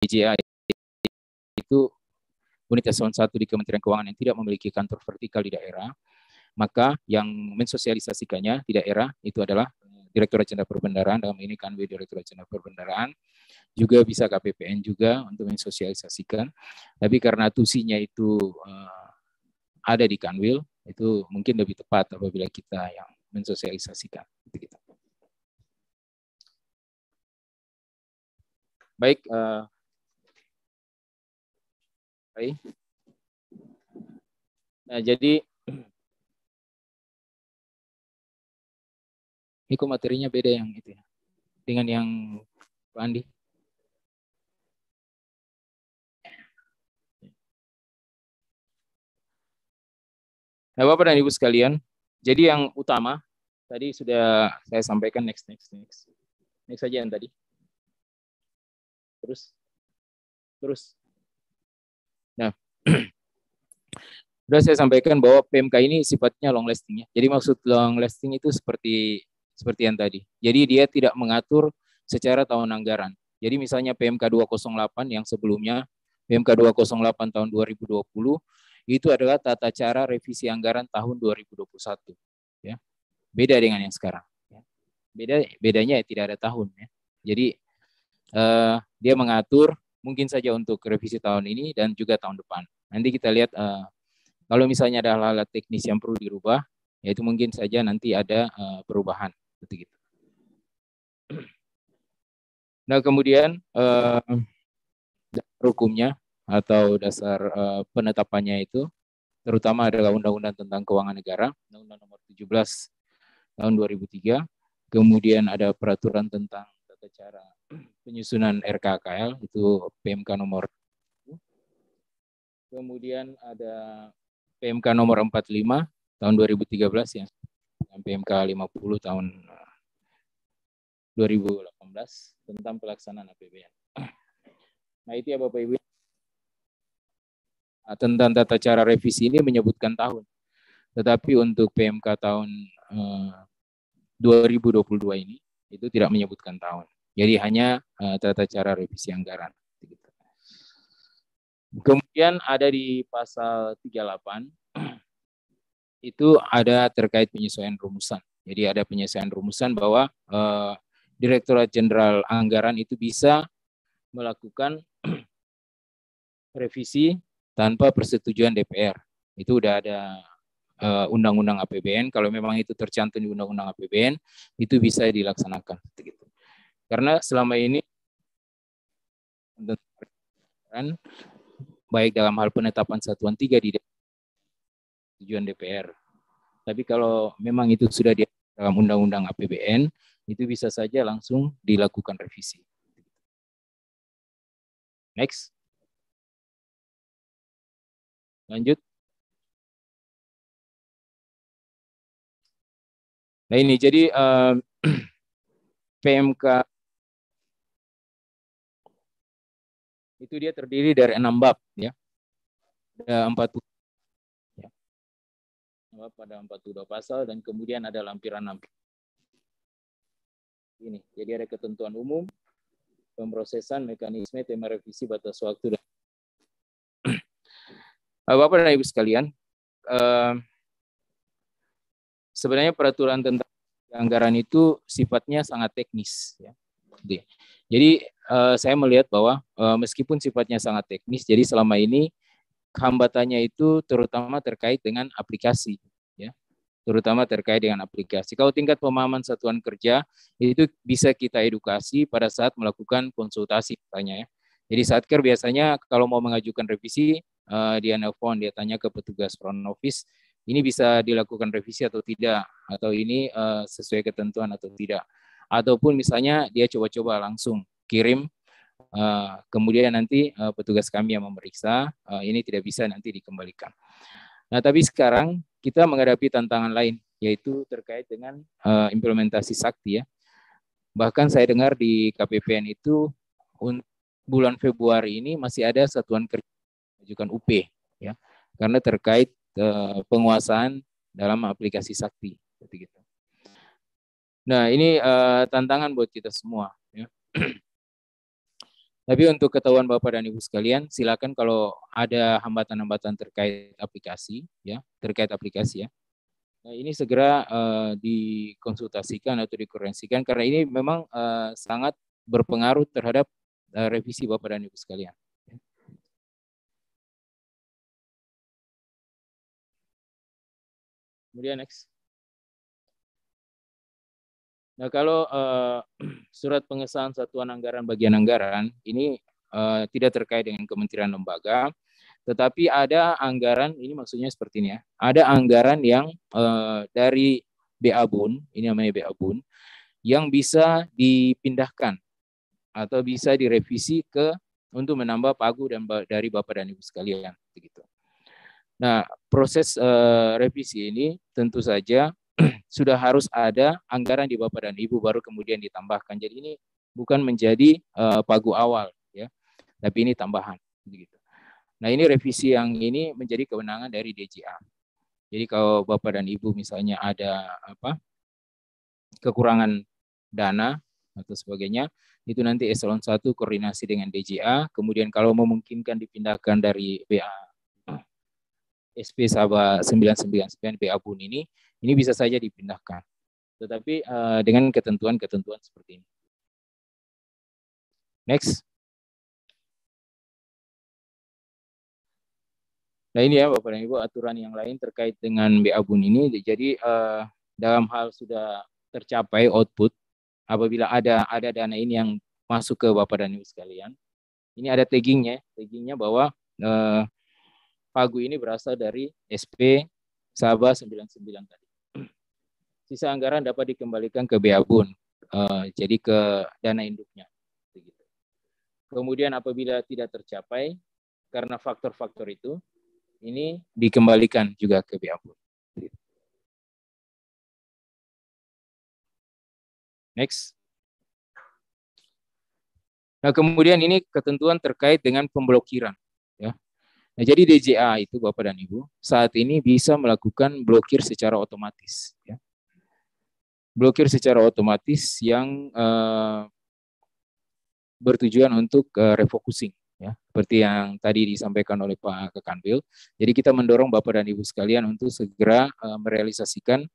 BJA itu unit eselon 1 di Kementerian Keuangan yang tidak memiliki kantor vertikal di daerah, maka yang mensosialisasikannya di daerah itu adalah Direktorat Jenderal Perbendaharaan, dalam ini Kanwil Direktorat Jenderal Perbendaharaan, juga bisa KPPN juga untuk mensosialisasikan. Tapi karena tusinya itu ada di Kanwil, itu mungkin lebih tepat apabila kita yang mensosialisasikan. Baik, baik. Nah, jadi ini kok materinya beda yang itu ya, dengan yang Pak Andi. Nah, Bapak dan Ibu sekalian, jadi yang utama tadi sudah saya sampaikan next saja yang tadi. Terus. Nah, sudah saya sampaikan bahwa PMK ini sifatnya long lasting ya. Jadi maksud long lasting itu seperti yang tadi. Jadi dia tidak mengatur secara tahun anggaran. Jadi misalnya PMK 208 yang sebelumnya, PMK 208 tahun 2020 itu adalah tata cara revisi anggaran tahun 2021 ya. Beda dengan yang sekarang ya. Bedanya tidak ada tahun ya. Jadi dia mengatur mungkin saja untuk revisi tahun ini dan juga tahun depan. Nanti kita lihat kalau misalnya ada hal-hal teknis yang perlu dirubah, yaitu mungkin saja nanti ada perubahan gitu. Nah, kemudian dasar hukumnya atau dasar penetapannya itu terutama adalah Undang-Undang tentang Keuangan Negara, Undang-Undang Nomor 17 tahun 2003. Kemudian ada peraturan tentang tata cara penyusunan RKKL itu PMK nomor. Kemudian ada PMK nomor 45 tahun 2013 ya. PMK 50 tahun 2018 tentang pelaksanaan APBN. Nah, itu ya Bapak Ibu. Tentang tata cara revisi ini menyebutkan tahun. Tetapi untuk PMK tahun 2022 ini itu tidak menyebutkan tahun. Jadi hanya tata cara revisi anggaran. Kemudian ada di pasal 38 itu ada terkait penyesuaian rumusan. Jadi ada penyesuaian rumusan bahwa Direktorat Jenderal Anggaran itu bisa melakukan revisi tanpa persetujuan DPR. Itu udah ada Undang-Undang APBN. Kalau memang itu tercantum di Undang-Undang APBN, itu bisa dilaksanakan. Karena selama ini baik dalam hal penetapan satuan 3 di tujuan DPR. Tapi kalau memang itu sudah di dalam Undang-Undang APBN, itu bisa saja langsung dilakukan revisi. Next. Lanjut. Nah ini jadi PMK itu dia terdiri dari 6 bab ya. Ada 40 ya. Pada 42 pasal dan kemudian ada lampiran-lampiran. Ini. Jadi ada ketentuan umum, pemrosesan, mekanisme, tema revisi, batas waktu dan Bapak dan Ibu sekalian, sebenarnya peraturan tentang anggaran itu sifatnya sangat teknis ya. Jadi saya melihat bahwa meskipun sifatnya sangat teknis, jadi selama ini hambatannya itu terutama terkait dengan aplikasi ya. Terutama terkait dengan aplikasi. Kalau tingkat pemahaman satuan kerja itu bisa kita edukasi pada saat melakukan konsultasi misalnya ya. Jadi Satker biasanya kalau mau mengajukan revisi dia nelpon, dia tanya ke petugas front office, ini bisa dilakukan revisi atau tidak, atau ini sesuai ketentuan atau tidak. Ataupun misalnya dia coba-coba langsung kirim, kemudian nanti petugas kami yang memeriksa, ini tidak bisa nanti dikembalikan. Nah, tapi sekarang kita menghadapi tantangan lain, yaitu terkait dengan implementasi sakti ya. Bahkan saya dengar di KPPN itu bulan Februari ini masih ada satuan kerja mengajukan UP ya, karena terkait penguasaan dalam aplikasi sakti. Gitu. Nah ini tantangan buat kita semua. Ya. Tapi untuk ketahuan Bapak dan Ibu sekalian, silakan kalau ada hambatan-hambatan terkait aplikasi, ya, ya. Nah, ini segera dikonsultasikan atau dikoreksikan karena ini memang sangat berpengaruh terhadap revisi Bapak dan Ibu sekalian. Kemudian next. Nah, kalau surat pengesahan satuan anggaran bagian anggaran ini tidak terkait dengan kementerian lembaga, tetapi ada anggaran, ini maksudnya seperti ini ya, ada anggaran yang dari BA-Bun, ini namanya BA-Bun, yang bisa dipindahkan atau bisa direvisi untuk menambah pagu dan dari Bapak dan Ibu sekalian. Begitu. Nah, proses revisi ini tentu saja sudah harus ada anggaran di Bapak dan Ibu baru kemudian ditambahkan. Jadi ini bukan menjadi pagu awal ya, tapi ini tambahan begitu. Nah, ini revisi yang ini menjadi kewenangan dari DJA. Jadi kalau Bapak dan Ibu misalnya ada kekurangan dana atau sebagainya, itu nanti eselon 1 koordinasi dengan DJA, kemudian kalau memungkinkan dipindahkan dari BA SP Sabah 999 BA-Bun ini bisa saja dipindahkan. Tetapi dengan ketentuan-ketentuan seperti ini. Next. Nah ini ya Bapak dan Ibu aturan yang lain terkait dengan BA-Bun ini. Jadi dalam hal sudah tercapai output, apabila ada dana ini yang masuk ke Bapak dan Ibu sekalian, ini ada taggingnya bahwa pagu ini berasal dari SP Sabah 99 tadi. Sisa anggaran dapat dikembalikan ke BA-Bun, jadi ke dana induknya. Kemudian apabila tidak tercapai karena faktor-faktor itu, ini dikembalikan juga ke BA-Bun. Next. Nah, kemudian ini ketentuan terkait dengan pemblokiran. Ya. Nah, jadi DJA itu Bapak dan Ibu saat ini bisa melakukan blokir secara otomatis. Ya. Blokir secara otomatis yang bertujuan untuk refocusing. Ya, seperti yang tadi disampaikan oleh Pak Kekanwil. Jadi kita mendorong Bapak dan Ibu sekalian untuk segera merealisasikan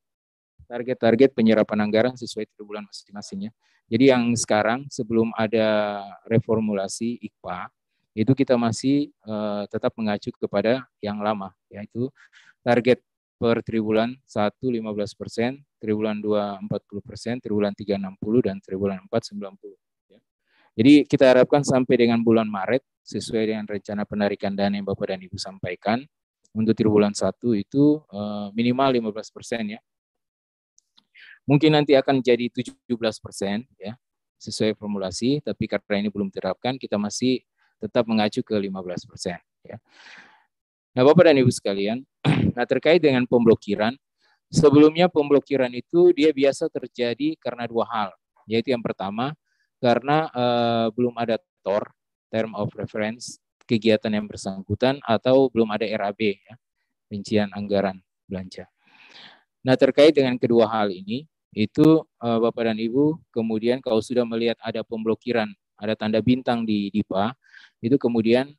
target-target penyerapan anggaran sesuai triwulan masing-masingnya. Jadi yang sekarang sebelum ada reformulasi IKPA, itu kita masih tetap mengacu kepada yang lama, yaitu target per triwulan 1 15%, triwulan 2 40%, triwulan 3 60 dan triwulan 4 90. Jadi kita harapkan sampai dengan bulan Maret sesuai dengan rencana penarikan dana yang Bapak dan Ibu sampaikan untuk triwulan 1 itu minimal 15% ya. Mungkin nanti akan jadi 17% ya, sesuai formulasi, tapi karena ini belum diterapkan, kita masih tetap mengacu ke 15%. Ya. Nah, Bapak dan Ibu sekalian, nah terkait dengan pemblokiran, sebelumnya pemblokiran itu dia biasa terjadi karena dua hal, yaitu yang pertama, karena belum ada TOR, Term of Reference, kegiatan yang bersangkutan, atau belum ada RAB, ya, rincian anggaran belanja. Nah, terkait dengan kedua hal ini, itu Bapak dan Ibu, kemudian kalau sudah melihat ada pemblokiran, ada tanda bintang di DIPA, itu kemudian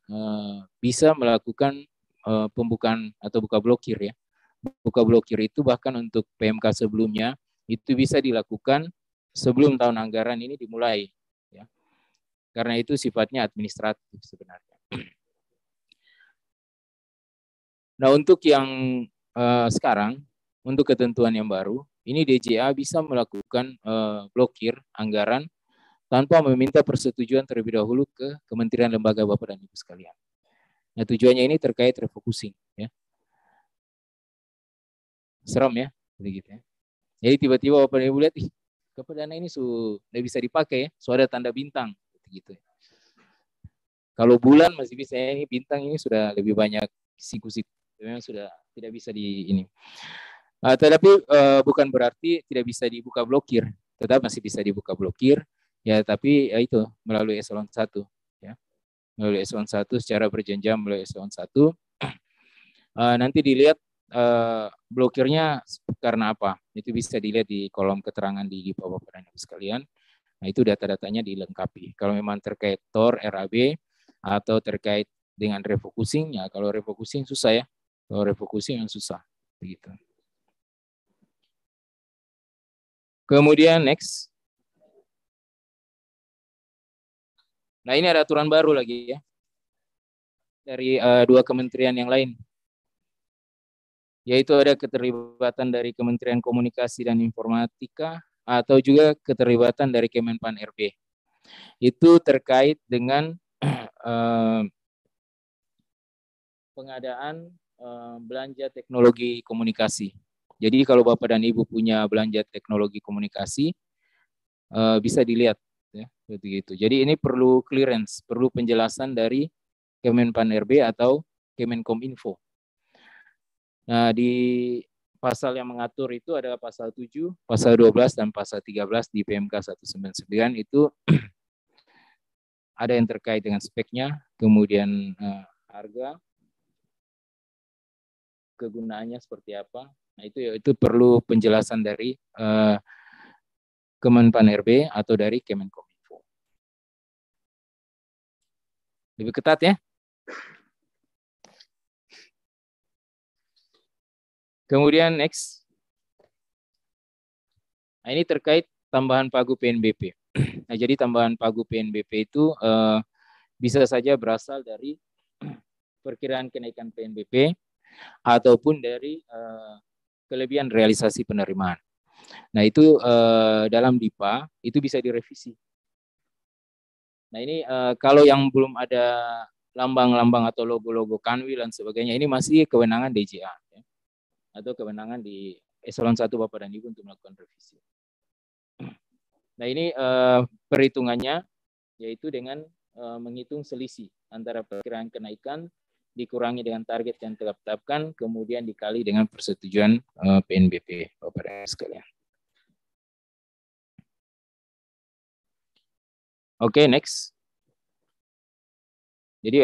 bisa melakukan pembukaan atau buka blokir ya. Buka blokir itu bahkan untuk PMK sebelumnya, itu bisa dilakukan sebelum tahun anggaran ini dimulai. Ya. Karena itu sifatnya administratif sebenarnya. Nah, untuk yang sekarang, untuk ketentuan yang baru, ini DJA bisa melakukan blokir anggaran tanpa meminta persetujuan terlebih dahulu ke Kementerian Lembaga Bapak dan Ibu sekalian. Nah, tujuannya ini terkait refocusing. Ya. Serem ya, begitu ya. Jadi tiba-tiba Bapak dan Ibu lihat, dana ini sudah bisa dipakai ya, sudah ada tanda bintang. Gitu. Kalau bulan masih bisa, ini bintang ini sudah lebih banyak siku-siku. Memang sudah tidak bisa di ini. Tetapi bukan berarti tidak bisa dibuka blokir, tetap masih bisa dibuka blokir, ya tapi ya itu melalui eselon 1, ya, melalui eselon 1 secara berjenjang melalui eselon 1. Nanti dilihat blokirnya karena apa, itu bisa dilihat di kolom keterangan di Bapak dan Ibu sekalian. Nah, itu data-datanya dilengkapi. Kalau memang terkait TOR, RAB, atau terkait dengan refocusing, ya kalau refocusing susah ya. Kalau refocusing yang susah. Begitu. Kemudian next. Nah, ini ada aturan baru lagi ya. Dari dua kementerian yang lain. Yaitu ada keterlibatan dari Kementerian Komunikasi dan Informatika atau juga keterlibatan dari Kemenpan RB. Itu terkait dengan pengadaan belanja teknologi komunikasi. Jadi kalau Bapak dan Ibu punya belanja teknologi komunikasi, bisa dilihat ya, begitu. Jadi ini perlu clearance, perlu penjelasan dari Kemenpan RB atau Kemenkominfo. Nah, di pasal yang mengatur itu adalah pasal 7, pasal 12 dan pasal 13 di PMK 199 itu ada yang terkait dengan speknya, kemudian harga, kegunaannya seperti apa. Nah, itu perlu penjelasan dari Kemenpan RB atau dari Kemenkominfo. Lebih ketat ya. Kemudian next. Nah, ini terkait tambahan pagu PNBP. Nah, jadi tambahan pagu PNBP itu bisa saja berasal dari perkiraan kenaikan PNBP ataupun dari kelebihan realisasi penerimaan. Nah, itu dalam DIPA itu bisa direvisi. Nah, ini kalau yang belum ada lambang-lambang atau logo-logo Kanwil dan sebagainya, ini masih kewenangan DJA ya, atau kewenangan di eselon 1 Bapak dan Ibu untuk melakukan revisi. Nah, ini perhitungannya yaitu dengan menghitung selisih antara perkiraan kenaikan dikurangi dengan target yang telah ditetapkan, kemudian dikali dengan persetujuan PNBP Bapak dan Ibu sekalian. Oke, next. Jadi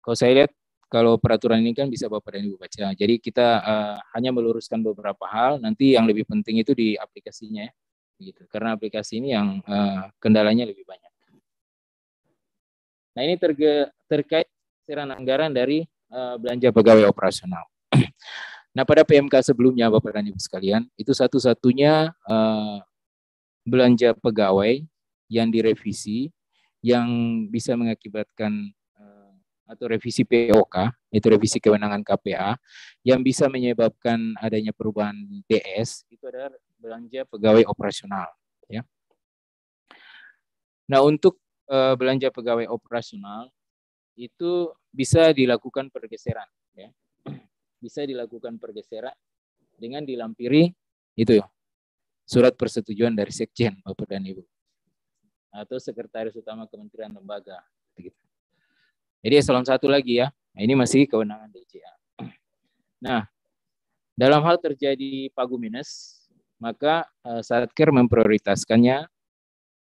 kalau saya lihat kalau peraturan ini kan bisa Bapak dan Ibu baca. Jadi kita hanya meluruskan beberapa hal. Nanti yang lebih penting itu di aplikasinya ya, gitu. Karena aplikasi ini yang kendalanya lebih banyak. Nah, ini terkait besaran anggaran dari belanja pegawai operasional. Nah, pada PMK sebelumnya Bapak dan Ibu sekalian, itu satu-satunya belanja pegawai yang direvisi yang bisa mengakibatkan atau revisi POK, itu revisi kewenangan KPA, yang bisa menyebabkan adanya perubahan DS, itu adalah belanja pegawai operasional. Ya. Nah, untuk belanja pegawai operasional, itu bisa dilakukan pergeseran. Ya. Bisa dilakukan pergeseran dengan dilampiri itu surat persetujuan dari Sekjen, Bapak dan Ibu. Atau Sekretaris Utama Kementerian Lembaga. Jadi eselon 1 lagi ya. Nah, ini masih kewenangan DJA. Nah, dalam hal terjadi pagu minus, maka Satker memprioritaskannya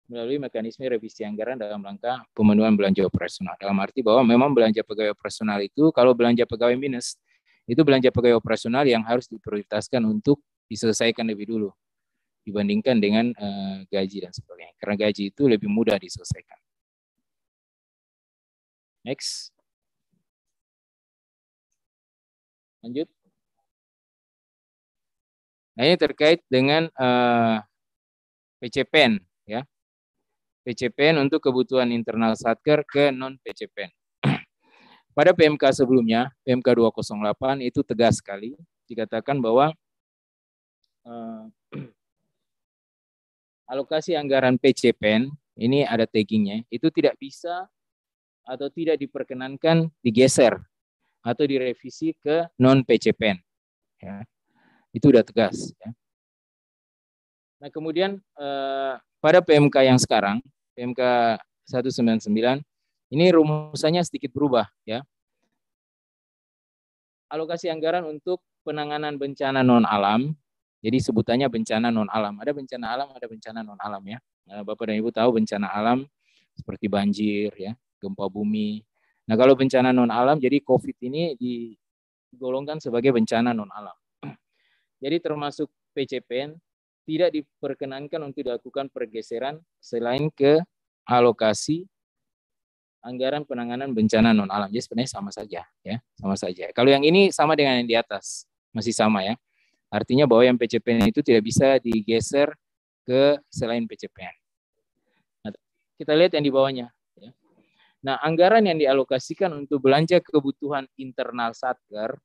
melalui mekanisme revisi anggaran dalam rangka pemenuhan belanja operasional. Dalam arti bahwa memang belanja pegawai operasional itu, kalau belanja pegawai minus, itu belanja pegawai operasional yang harus diprioritaskan untuk diselesaikan lebih dulu dibandingkan dengan gaji dan sebagainya. Karena gaji itu lebih mudah diselesaikan. Next. Lanjut. Nah, ini terkait dengan PCPN ya. PCPN untuk kebutuhan internal Satker ke non PCPN. Pada PMK sebelumnya, PMK 208 itu tegas sekali dikatakan bahwa alokasi anggaran PCPN ini ada taggingnya, itu tidak bisa atau tidak diperkenankan digeser atau direvisi ke non PCPN. Ya. Itu udah tegas. Ya. Nah, kemudian pada PMK yang sekarang, PMK 199, ini rumusannya sedikit berubah. Ya. Alokasi anggaran untuk penanganan bencana non-alam, jadi sebutannya bencana non-alam. Ada bencana alam, ada bencana non-alam ya. Nah, Bapak dan Ibu tahu bencana alam seperti banjir, ya, gempa bumi. Nah, kalau bencana non-alam, jadi COVID ini digolongkan sebagai bencana non-alam. Jadi termasuk PCPN tidak diperkenankan untuk dilakukan pergeseran selain ke alokasi anggaran penanganan bencana non alam. Jadi sebenarnya sama saja, ya, sama saja. Kalau yang ini sama dengan yang di atas, masih sama ya. Artinya bahwa yang PCPN itu tidak bisa digeser ke selain PCPN. Nah, kita lihat yang di bawahnya. Ya. Nah, anggaran yang dialokasikan untuk belanja kebutuhan internal Satker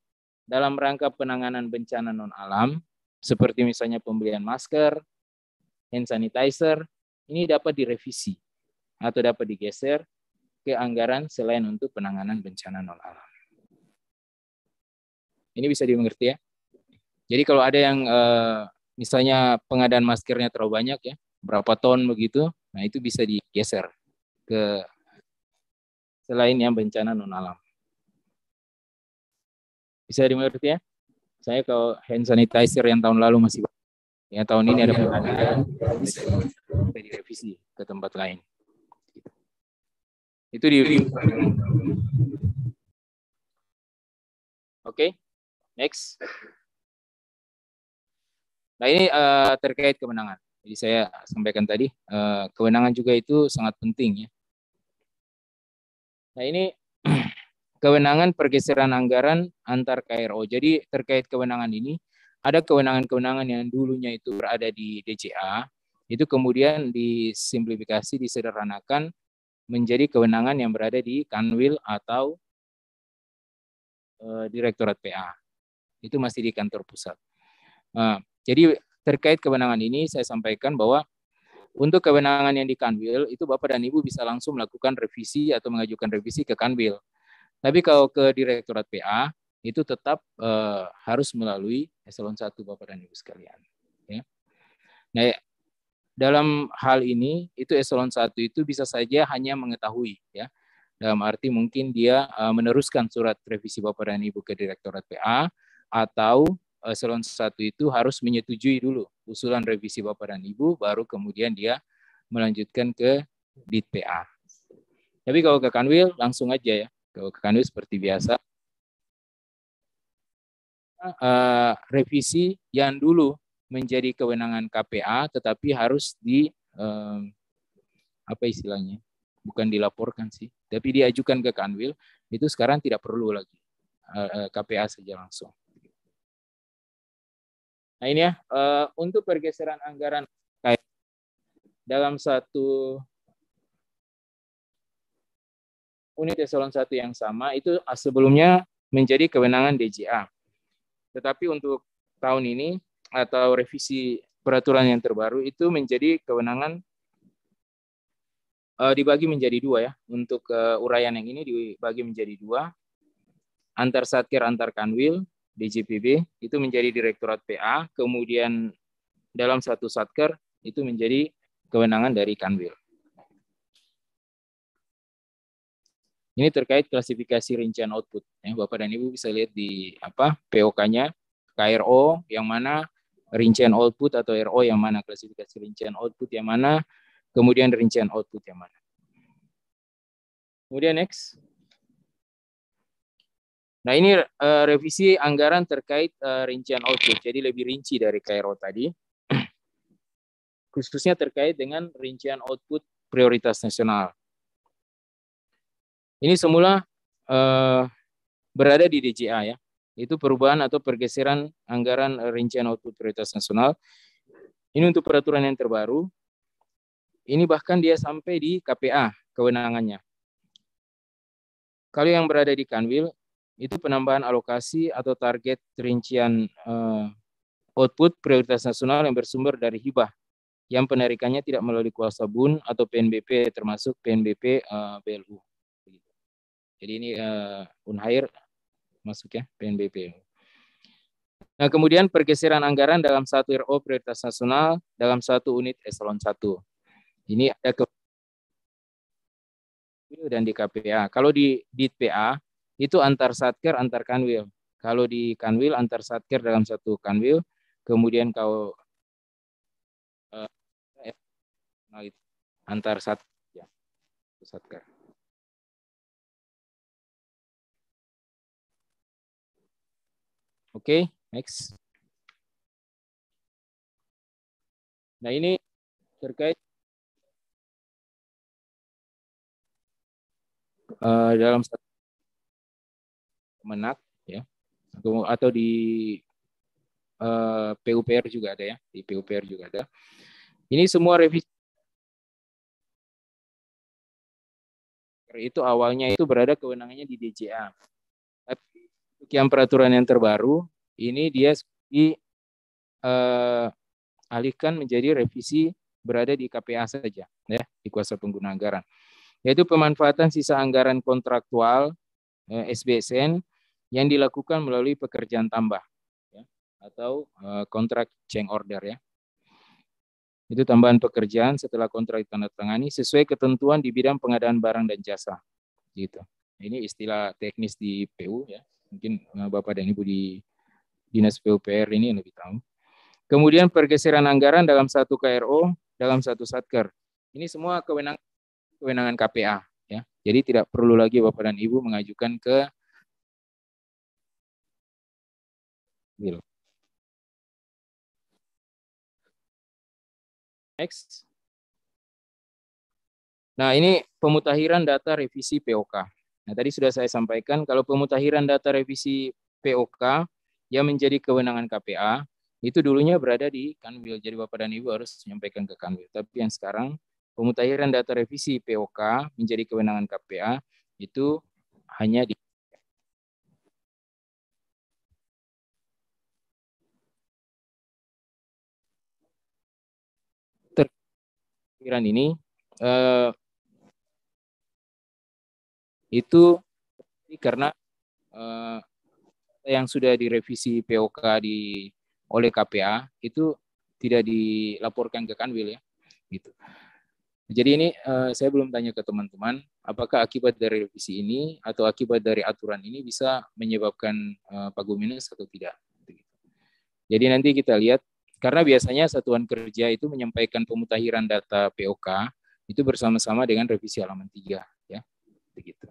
dalam rangka penanganan bencana non alam, seperti misalnya pembelian masker, hand sanitizer, ini dapat direvisi atau dapat digeser ke anggaran selain untuk penanganan bencana non alam. Ini bisa dimengerti ya. Jadi kalau ada yang misalnya pengadaan maskernya terlalu banyak ya, berapa ton begitu, nah itu bisa digeser ke selain yang bencana non alam. Bisa dimengerti ya? Saya kalau hand sanitizer yang tahun lalu masih, ya tahun ini ada pengadaan, bisa direvisi ke tempat lain. Itu di. Oke, next. Nah ini terkait kewenangan. Jadi saya sampaikan tadi, kewenangan juga itu sangat penting ya. Nah ini kewenangan pergeseran anggaran antar KRO. Jadi terkait kewenangan ini, ada kewenangan-kewenangan yang dulunya itu berada di DCA, itu kemudian disimplifikasi, disederhanakan menjadi kewenangan yang berada di Kanwil atau Direktorat PA. Itu masih di kantor pusat. Nah, jadi terkait kewenangan ini saya sampaikan bahwa untuk kewenangan yang di Kanwil itu Bapak dan Ibu bisa langsung melakukan revisi atau mengajukan revisi ke Kanwil. Tapi kalau ke Direktorat PA itu tetap harus melalui eselon 1 Bapak dan Ibu sekalian. Ya. Nah, dalam hal ini itu eselon 1 itu bisa saja hanya mengetahui ya. Dalam arti mungkin dia meneruskan surat revisi Bapak dan Ibu ke Direktorat PA, atau eselon 1 itu harus menyetujui dulu usulan revisi Bapak dan Ibu, baru kemudian dia melanjutkan ke Dit PA. Tapi kalau ke Kanwil langsung aja ya. Kalau ke Kanwil seperti biasa. Revisi yang dulu menjadi kewenangan KPA tetapi harus di apa istilahnya? Bukan dilaporkan sih, tapi diajukan ke Kanwil, itu sekarang tidak perlu lagi. KPA saja langsung. Nah ini ya, untuk pergeseran anggaran dalam satu unit eselon 1 yang sama, itu sebelumnya menjadi kewenangan DJA. Tetapi untuk tahun ini, atau revisi peraturan yang terbaru, itu menjadi kewenangan dibagi menjadi dua ya. Untuk uraian yang ini dibagi menjadi dua. Antar Satker, antar Kanwil, DJPB, itu menjadi Direktorat PA, kemudian dalam satu Satker, itu menjadi kewenangan dari Kanwil. Ini terkait klasifikasi rincian output. Ya, Bapak dan Ibu bisa lihat di POK-nya, KRO yang mana, rincian output atau RO yang mana, klasifikasi rincian output yang mana, kemudian rincian output yang mana. Kemudian next. Nah ini revisi anggaran terkait rincian output, jadi lebih rinci dari KRO tadi, khususnya terkait dengan rincian output prioritas nasional. Ini semula berada di DJA ya, itu perubahan atau pergeseran anggaran rincian output prioritas nasional. Ini untuk peraturan yang terbaru, ini bahkan dia sampai di KPA kewenangannya. Kalau yang berada di Kanwil, itu penambahan alokasi atau target rincian output prioritas nasional yang bersumber dari hibah yang penarikannya tidak melalui kuasa BUN atau PNBP, termasuk PNBP BLU. Jadi ini Unhair masuk ya, PNBP. Nah, kemudian pergeseran anggaran dalam satu RO prioritas nasional dalam satu unit eselon 1. Ini ada ke dan di KPA. Kalau di PA itu antar Satker, antar Kanwil. Kalau di Kanwil antar Satker dalam satu Kanwil, kemudian kalau antar Satker. Oke, next. Nah, ini terkait dalam satu Kemenak ya, atau di PUPR juga ada ya, di PUPR juga ada. Ini semua revisi itu awalnya itu berada kewenangannya di DJA. Tapi untuk yang peraturan yang terbaru, ini dia alihkan menjadi revisi berada di KPA saja, ya, di kuasa pengguna anggaran. Yaitu pemanfaatan sisa anggaran kontraktual SBSN yang dilakukan melalui pekerjaan tambah, ya, atau kontrak change order ya. Itu tambahan pekerjaan setelah kontrak ditandatangani sesuai ketentuan di bidang pengadaan barang dan jasa. Gitu. Ini istilah teknis di PU ya. Mungkin Bapak dan Ibu di Dinas PUPR ini yang lebih tahu. Kemudian pergeseran anggaran dalam satu KRO, dalam satu satker. Ini semua kewenangan KPA ya. Jadi tidak perlu lagi Bapak dan Ibu mengajukan ke Next. Nah, ini pemutahiran data revisi POK. Nah, tadi sudah saya sampaikan kalau pemutahiran data revisi POK yang menjadi kewenangan KPA, itu dulunya berada di Kanwil. Jadi Bapak dan Ibu harus menyampaikan ke Kanwil. Tapi yang sekarang pemutahiran data revisi POK menjadi kewenangan KPA itu hanya di terkiran ini itu karena yang sudah direvisi POK oleh KPA itu tidak dilaporkan ke Kanwil ya, gitu. Jadi ini saya belum tanya ke teman-teman, apakah akibat dari revisi ini atau akibat dari aturan ini bisa menyebabkan pagu minus atau tidak. Jadi nanti kita lihat, karena biasanya satuan kerja itu menyampaikan pemutahiran data POK itu bersama-sama dengan revisi halaman 3 ya, begitu.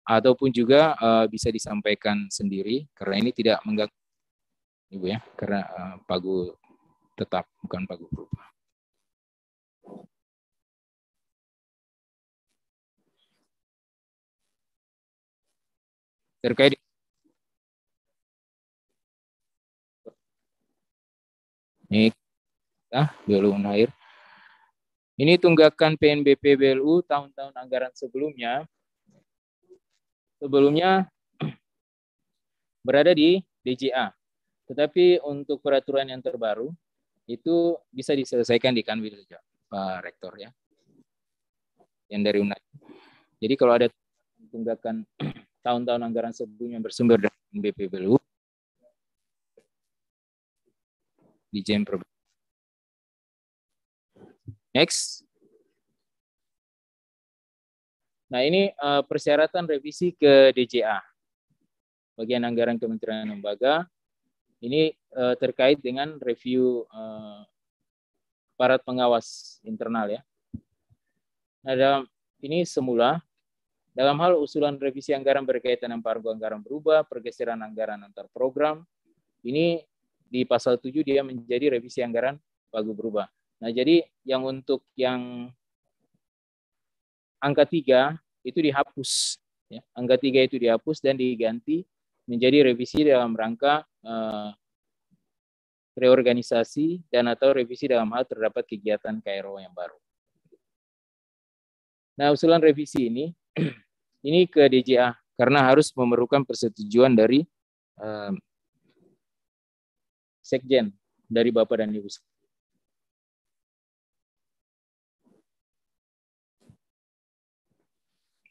Ataupun juga bisa disampaikan sendiri karena ini tidak mengganggu Ibu ya, karena pagu tetap bukan pagu berubah. Terkait ini BLU Unair. Ini tunggakan PNBP BLU tahun-tahun anggaran sebelumnya berada di DJA. Tetapi untuk peraturan yang terbaru itu bisa diselesaikan di Kanwil saja, Pak Rektor ya. Yang dari Unair. Jadi kalau ada tunggakan tahun-tahun anggaran sebelumnya bersumber dari PNBP BLU di Jen Next. Nah, ini persyaratan revisi ke DJA. Bagian anggaran Kementerian Lembaga. Ini terkait dengan review aparat pengawas internal ya. Nah, ini semula dalam hal usulan revisi anggaran berkaitan dengan pagu anggaran berubah, pergeseran anggaran antar program, ini di pasal 7 dia menjadi revisi anggaran pagu berubah. Nah, jadi yang untuk yang angka 3 itu dihapus. Ya. Angka 3 itu dihapus dan diganti menjadi revisi dalam rangka reorganisasi dan atau revisi dalam hal terdapat kegiatan KRO yang baru. Nah, usulan revisi ini ke DJA karena harus memerlukan persetujuan dari Sekjen dari Bapak dan Ibu.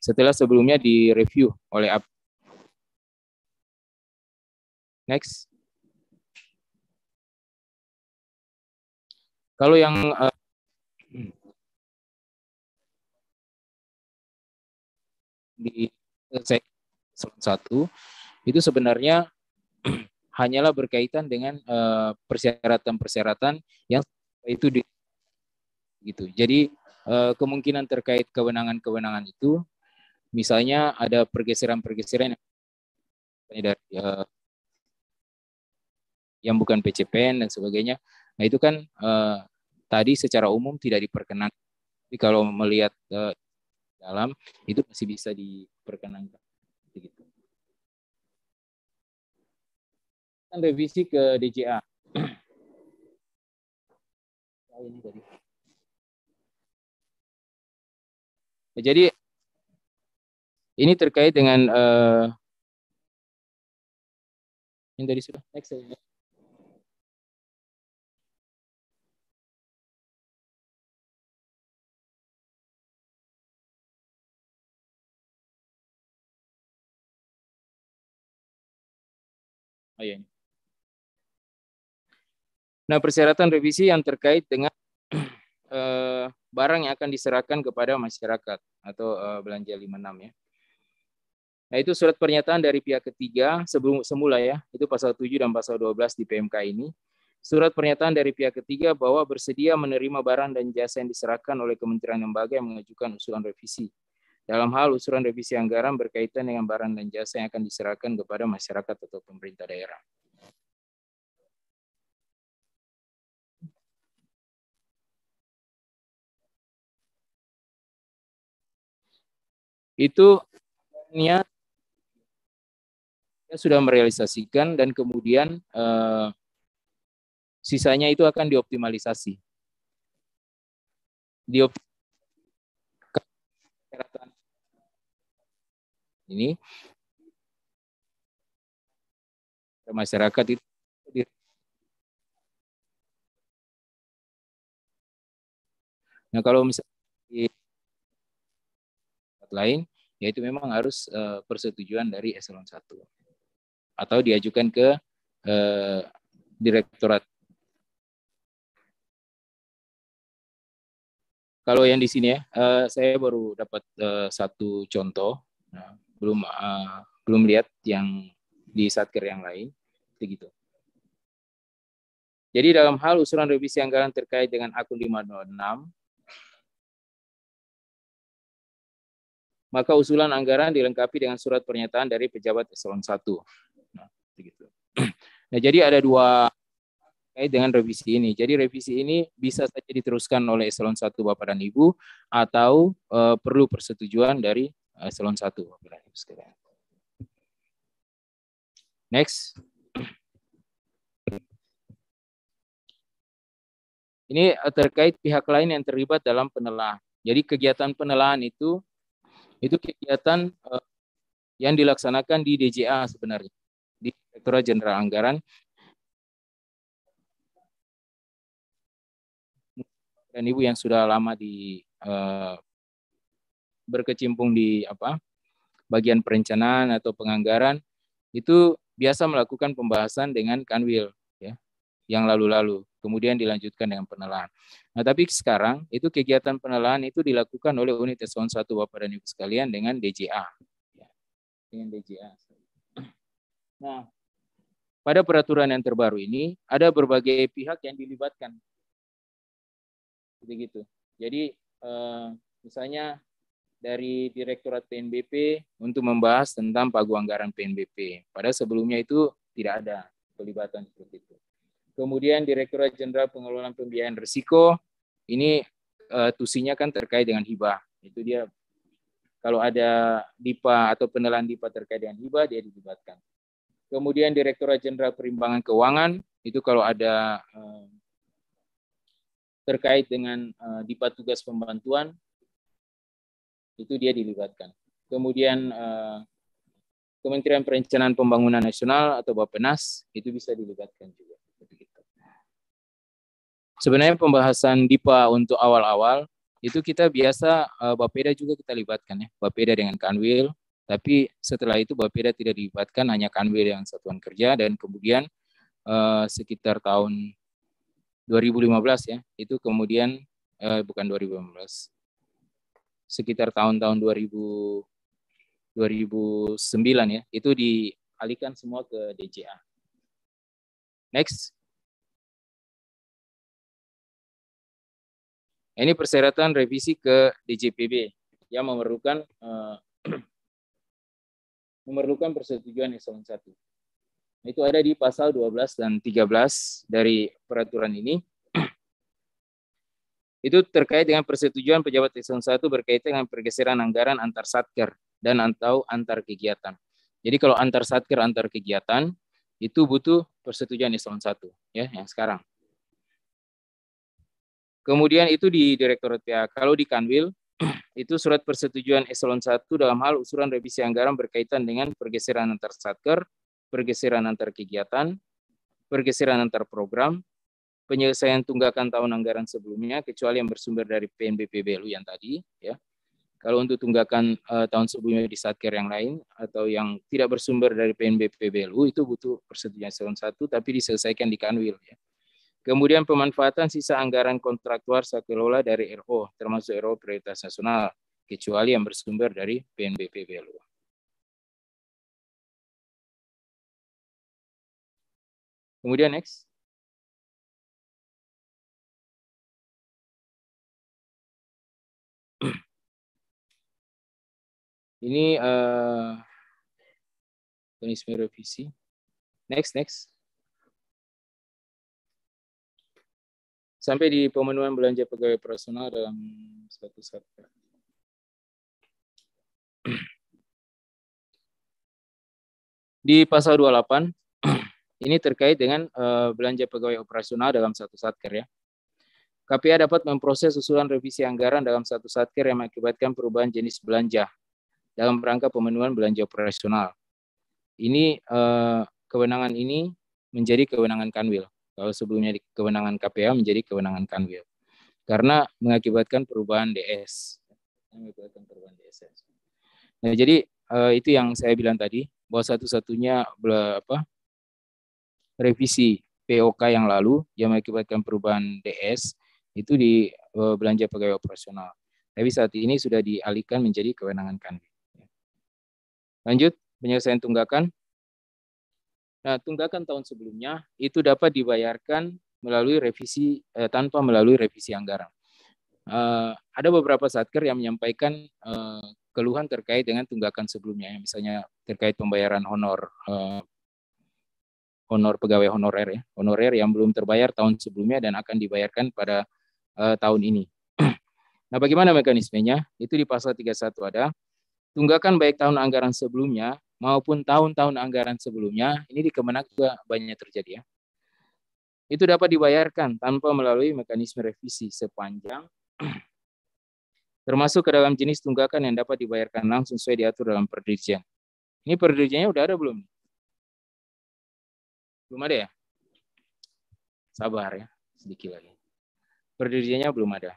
Setelah sebelumnya direview oleh Next. Kalau yang di satu itu sebenarnya hanyalah berkaitan dengan persyaratan-persyaratan yang itu gitu. Jadi kemungkinan terkait kewenangan-kewenangan itu, misalnya ada pergeseran-pergeseran dari yang bukan PCPN dan sebagainya. Nah itu kan tadi secara umum tidak diperkenankan. Tapi kalau melihat dalam itu masih bisa diperkenankan. Begitu. Revisi ke DJA. Ini tadi. Jadi ini terkait dengan yang tadi sudah next. Oh, iya. Nah, persyaratan revisi yang terkait dengan barang yang akan diserahkan kepada masyarakat atau belanja 56 ya. Nah, itu surat pernyataan dari pihak ketiga semula ya, itu pasal 7 dan pasal 12 di PMK ini. Surat pernyataan dari pihak ketiga bahwa bersedia menerima barang dan jasa yang diserahkan oleh kementerian lembaga yang mengajukan usulan revisi. Dalam hal usulan revisi anggaran berkaitan dengan barang dan jasa yang akan diserahkan kepada masyarakat atau pemerintah daerah. Itu niat sudah merealisasikan dan kemudian sisanya itu akan dioptimalisasi. Ini masyarakat itu nah kalau misalnya di tempat lain ya itu memang harus persetujuan dari eselon 1 atau diajukan ke direktorat. Kalau yang di sini ya, saya baru dapat satu contoh, nah, belum lihat yang di satker yang lain, begitu. Jadi dalam hal usulan revisi anggaran terkait dengan akun 506, maka usulan anggaran dilengkapi dengan surat pernyataan dari pejabat eselon 1. Nah, begitu. Nah, jadi ada dua terkait dengan revisi ini. Jadi revisi ini bisa saja diteruskan oleh eselon 1 Bapak dan Ibu atau perlu persetujuan dari eselon 1 Bapak dan Ibu sekalian. Next. Ini terkait pihak lain yang terlibat dalam penelaahan. Jadi kegiatan penelaahan itu kegiatan yang dilaksanakan di DJA sebenarnya, di Direktorat Jenderal Anggaran. Dan Ibu yang sudah lama berkecimpung di bagian perencanaan atau penganggaran itu biasa melakukan pembahasan dengan Kanwil ya, yang lalu-lalu, kemudian dilanjutkan dengan penelaahan. Nah, tapi sekarang itu kegiatan penelaahan itu dilakukan oleh unit eselon 1 Bapak dan Ibu sekalian dengan DJA. Ya, dengan DJA. Nah, pada peraturan yang terbaru ini ada berbagai pihak yang dilibatkan. Begitu. Jadi misalnya dari Direktorat PNBP untuk membahas tentang pagu anggaran PNBP. Pada sebelumnya itu tidak ada pelibatan seperti itu. Kemudian Direktorat Jenderal Pengelolaan Pembiayaan Risiko, ini tusinya kan terkait dengan hibah. Itu dia kalau ada DIPA atau penelaahan DIPA terkait dengan hibah, dia dilibatkan. Kemudian Direktorat Jenderal Perimbangan Keuangan, itu kalau ada terkait dengan DIPA tugas pembantuan, itu dia dilibatkan. Kemudian Kementerian Perencanaan Pembangunan Nasional atau Bappenas itu bisa dilibatkan juga. Sebenarnya pembahasan DIPA untuk awal-awal itu kita biasa Bapeda juga kita libatkan ya, Bapeda dengan Kanwil. Tapi setelah itu Bapeda tidak dilibatkan, hanya Kanwil yang satuan kerja, dan kemudian sekitar tahun 2015 ya, itu kemudian bukan 2015, sekitar tahun-tahun 2009 ya, itu dialihkan semua ke DJA. Next. Ini persyaratan revisi ke DJPB yang memerlukan persetujuan eselon 1. Itu ada di pasal 12 dan 13 dari peraturan ini. Itu terkait dengan persetujuan pejabat eselon 1 berkaitan dengan pergeseran anggaran antar satker dan atau antar kegiatan. Jadi kalau antar satker antar kegiatan itu butuh persetujuan eselon 1 ya yang sekarang. Kemudian itu di Direktorat PA. Kalau di Kanwil itu surat persetujuan eselon 1 dalam hal usulan revisi anggaran berkaitan dengan pergeseran antar satker, pergeseran antar kegiatan, pergeseran antar program, penyelesaian tunggakan tahun anggaran sebelumnya kecuali yang bersumber dari PNBP BLU yang tadi ya. Kalau untuk tunggakan tahun sebelumnya di satker yang lain atau yang tidak bersumber dari PNBP BLU itu butuh persetujuan eselon 1 tapi diselesaikan di Kanwil ya. Kemudian pemanfaatan sisa anggaran kontraktual sakelola dari RO termasuk RO prioritas nasional kecuali yang bersumber dari PNBP BLU. Kemudian next. Ini mekanisme revisi. Next. Sampai di pemenuhan belanja pegawai operasional dalam satu satker. Di pasal 28, ini terkait dengan belanja pegawai operasional dalam satu satker ya. KPA dapat memproses usulan revisi anggaran dalam satu satker yang mengakibatkan perubahan jenis belanja dalam rangka pemenuhan belanja operasional. Ini kewenangan ini menjadi kewenangan Kanwil. Kalau sebelumnya di kewenangan KPA menjadi kewenangan Kanwil. Karena mengakibatkan perubahan DS. Nah, jadi itu yang saya bilang tadi, bahwa satu-satunya revisi POK yang lalu yang mengakibatkan perubahan DS itu di belanja pegawai operasional. Tapi saat ini sudah dialihkan menjadi kewenangan Kanwil. Lanjut, penyelesaian tunggakan. Nah, tunggakan tahun sebelumnya itu dapat dibayarkan melalui revisi tanpa melalui revisi anggaran. Ada beberapa satker yang menyampaikan keluhan terkait dengan tunggakan sebelumnya, misalnya terkait pembayaran honor pegawai honorer ya, honorer yang belum terbayar tahun sebelumnya dan akan dibayarkan pada tahun ini. Nah, bagaimana mekanismenya? Itu di pasal 31 ada. Tunggakan baik tahun anggaran sebelumnya maupun tahun-tahun anggaran sebelumnya, ini di Kemenak juga banyak terjadi ya. Itu dapat dibayarkan tanpa melalui mekanisme revisi sepanjang termasuk ke dalam jenis tunggakan yang dapat dibayarkan langsung sesuai diatur dalam Perdirjen. Ini Perdirjennya udah ada belum? Belum ada ya? Sabar ya, sedikit lagi. Perdirjennya belum ada.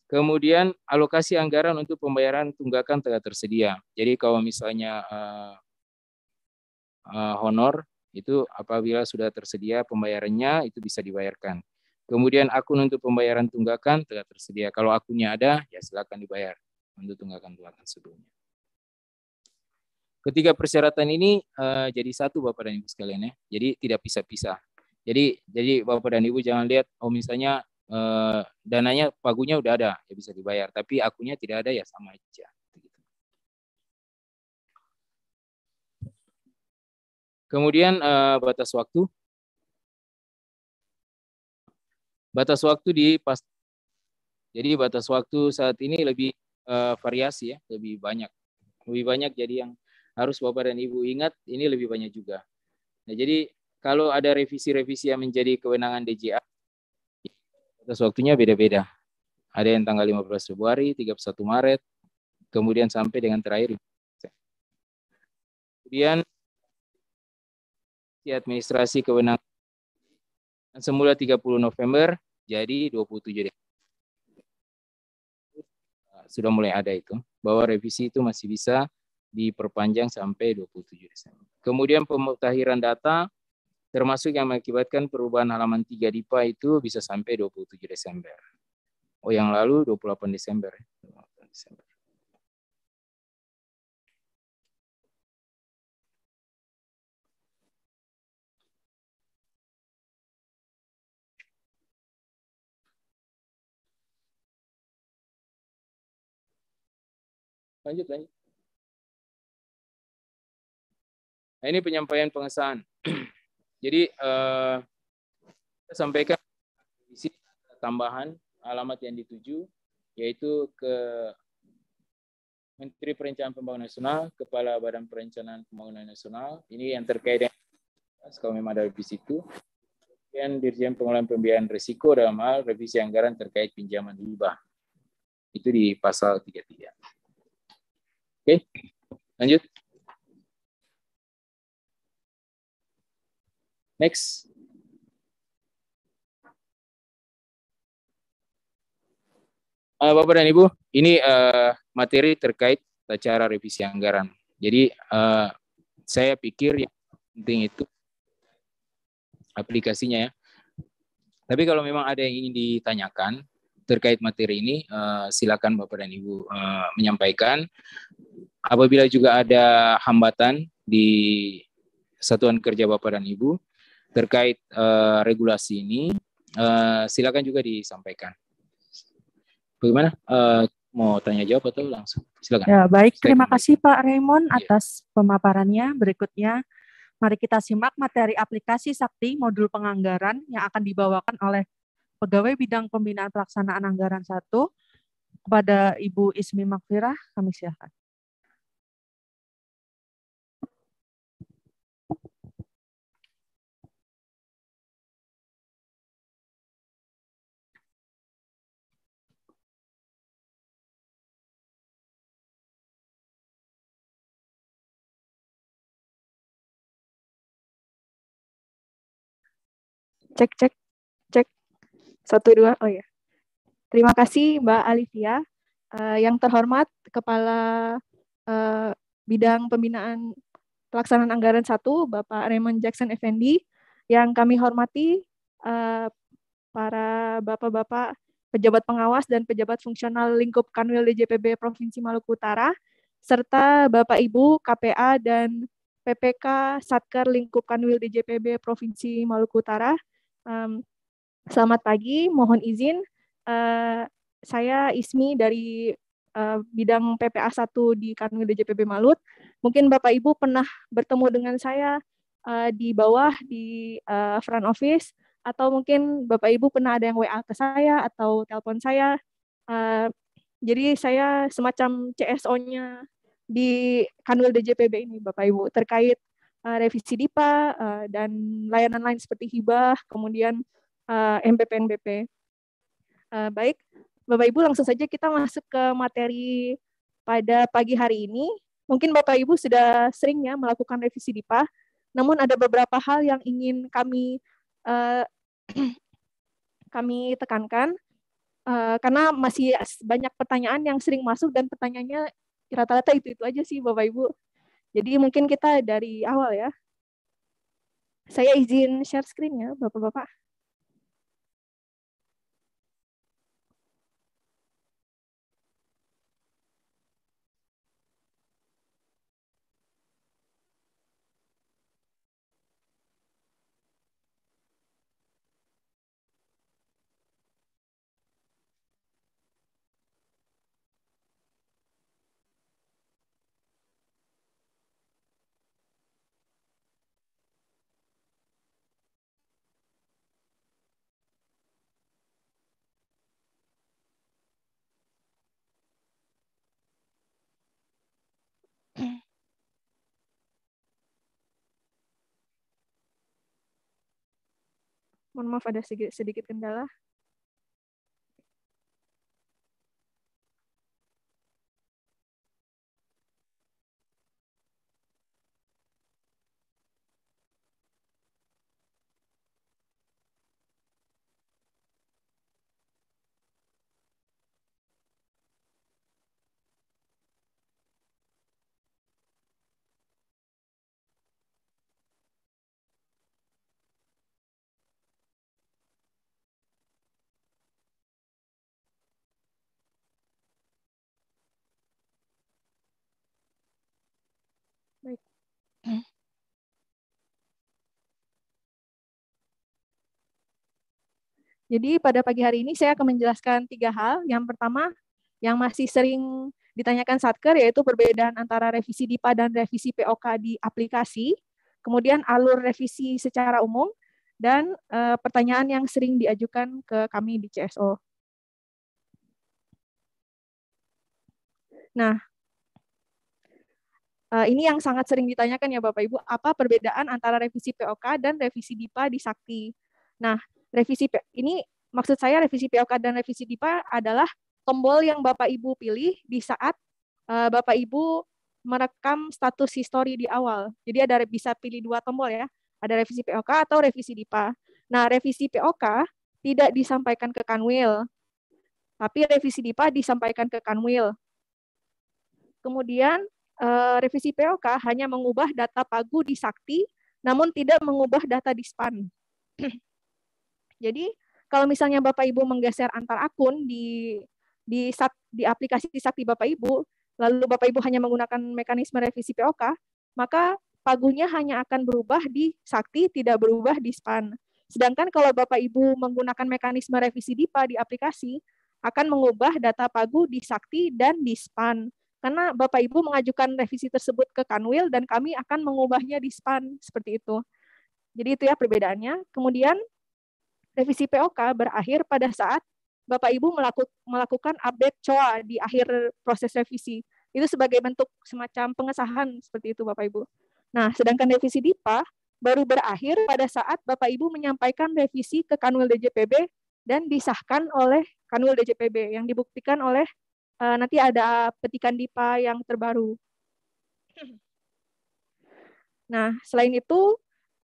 Kemudian alokasi anggaran untuk pembayaran tunggakan telah tersedia. Jadi kalau misalnya honor itu apabila sudah tersedia pembayarannya itu bisa dibayarkan. Kemudian akun untuk pembayaran tunggakan telah tersedia. Kalau akunnya ada, ya silakan dibayar untuk tunggakan-tunggakan sebelumnya. Ketiga persyaratan ini jadi satu Bapak dan Ibu sekalian ya. Jadi tidak pisah-pisah. Jadi Bapak dan Ibu jangan lihat misalnya dananya pagunya udah ada ya bisa dibayar, tapi akunnya tidak ada ya sama aja. Kemudian batas waktu. Batas waktu jadi batas waktu saat ini lebih variasi ya, lebih banyak. Lebih banyak jadi yang harus Bapak dan Ibu ingat ini lebih banyak juga. Nah, jadi kalau ada revisi-revisi yang menjadi kewenangan DJA, batas waktunya beda-beda. Ada yang tanggal 15 Februari, 31 Maret, kemudian sampai dengan terakhir. Kemudian administrasi kewenangan semula 30 November jadi 27 Desember. Sudah mulai ada itu, bahwa revisi itu masih bisa diperpanjang sampai 27 Desember. Kemudian pemutahiran data termasuk yang mengakibatkan perubahan halaman 3 DIPA itu bisa sampai 27 Desember. Oh, yang lalu 28 Desember. 28 Desember. Lanjut. Nah, ini penyampaian pengesahan. Jadi kita sampaikan isi tambahan alamat yang dituju, yaitu ke Menteri Perencanaan Pembangunan Nasional, Kepala Badan Perencanaan Pembangunan Nasional. Ini yang terkait dengan kalau memang ada revisi itu. Dan Dirjen Pengelolaan Pembiayaan Risiko dalam hal revisi anggaran terkait pinjaman hibah. Itu di pasal 33. Oke, lanjut. Next. Bapak dan Ibu, ini materi terkait cara revisi anggaran. Jadi saya pikir yang penting itu aplikasinya ya. Tapi kalau memang ada yang ingin ditanyakan terkait materi ini, silakan Bapak dan Ibu menyampaikan. Apabila juga ada hambatan di satuan kerja Bapak dan Ibu terkait regulasi ini, silakan juga disampaikan. Bagaimana? Mau tanya jawab atau langsung? Silakan. Ya, baik. Terima kasih Pak Raymond atas pemaparannya. Berikutnya, mari kita simak materi aplikasi Sakti modul penganggaran yang akan dibawakan oleh Pegawai Bidang Pembinaan Pelaksanaan Anggaran 1 kepada Ibu Ismi Makfirah. Kami silakan. Cek, cek, cek. 1, 2, oh ya. Terima kasih Mbak Alivia. Yang terhormat Kepala Bidang Pembinaan Pelaksanaan Anggaran 1, Bapak Raymond Jackson Effendi. Yang kami hormati para Bapak-Bapak pejabat pengawas dan pejabat fungsional lingkup Kanwil DJPB Provinsi Maluku Utara, serta Bapak Ibu KPA dan PPK Satker lingkup Kanwil DJPB Provinsi Maluku Utara. Selamat pagi, mohon izin. Saya Ismi dari bidang PPA 1 di Kanwil DJPB Malut. Mungkin Bapak Ibu pernah bertemu dengan saya di bawah di front office, atau mungkin Bapak Ibu pernah ada yang WA ke saya atau telepon saya. Jadi saya semacam CSO-nya di Kanwil DJPB ini Bapak Ibu terkait revisi DIPA dan layanan lain seperti hibah, kemudian MPP-NBP. Baik, Bapak Ibu langsung saja kita masuk ke materi pada pagi hari ini. Mungkin Bapak Ibu sudah sering ya melakukan revisi DIPA, namun ada beberapa hal yang ingin kami tekankan karena masih banyak pertanyaan yang sering masuk dan pertanyaannya rata-rata itu aja sih Bapak Ibu. Jadi mungkin kita dari awal ya. Saya izin share screen ya Bapak-Bapak. Mohon maaf ada sedikit kendala. Baik. Jadi pada pagi hari ini saya akan menjelaskan 3 hal. Yang pertama, yang masih sering ditanyakan Satker, yaitu perbedaan antara revisi DIPA dan revisi POK di aplikasi, kemudian alur revisi secara umum, dan pertanyaan yang sering diajukan ke kami di CSO. Nah, ini yang sangat sering ditanyakan ya Bapak Ibu, apa perbedaan antara revisi POK dan revisi DIPA di Sakti? Nah, ini maksud saya revisi POK dan revisi DIPA adalah tombol yang Bapak Ibu pilih di saat Bapak Ibu merekam status history di awal. Jadi ada bisa pilih dua tombol ya, ada revisi POK atau revisi DIPA. Nah, revisi POK tidak disampaikan ke Kanwil, tapi revisi DIPA disampaikan ke Kanwil. Kemudian revisi POK hanya mengubah data pagu di Sakti, namun tidak mengubah data di SPAN. Jadi kalau misalnya Bapak Ibu menggeser antar akun di aplikasi Sakti Bapak Ibu, lalu Bapak Ibu hanya menggunakan mekanisme revisi POK, maka pagunya hanya akan berubah di Sakti, tidak berubah di SPAN. Sedangkan kalau Bapak Ibu menggunakan mekanisme revisi DIPA di aplikasi, akan mengubah data pagu di Sakti dan di SPAN. Karena Bapak Ibu mengajukan revisi tersebut ke Kanwil dan kami akan mengubahnya di SPAN, seperti itu. Jadi itu ya perbedaannya. Kemudian revisi POK berakhir pada saat Bapak Ibu melakukan update COA di akhir proses revisi. Itu sebagai bentuk semacam pengesahan seperti itu Bapak Ibu. Nah, sedangkan revisi DIPA baru berakhir pada saat Bapak Ibu menyampaikan revisi ke Kanwil DJPB dan disahkan oleh Kanwil DJPB yang dibuktikan oleh nanti ada petikan DIPA yang terbaru. Nah, selain itu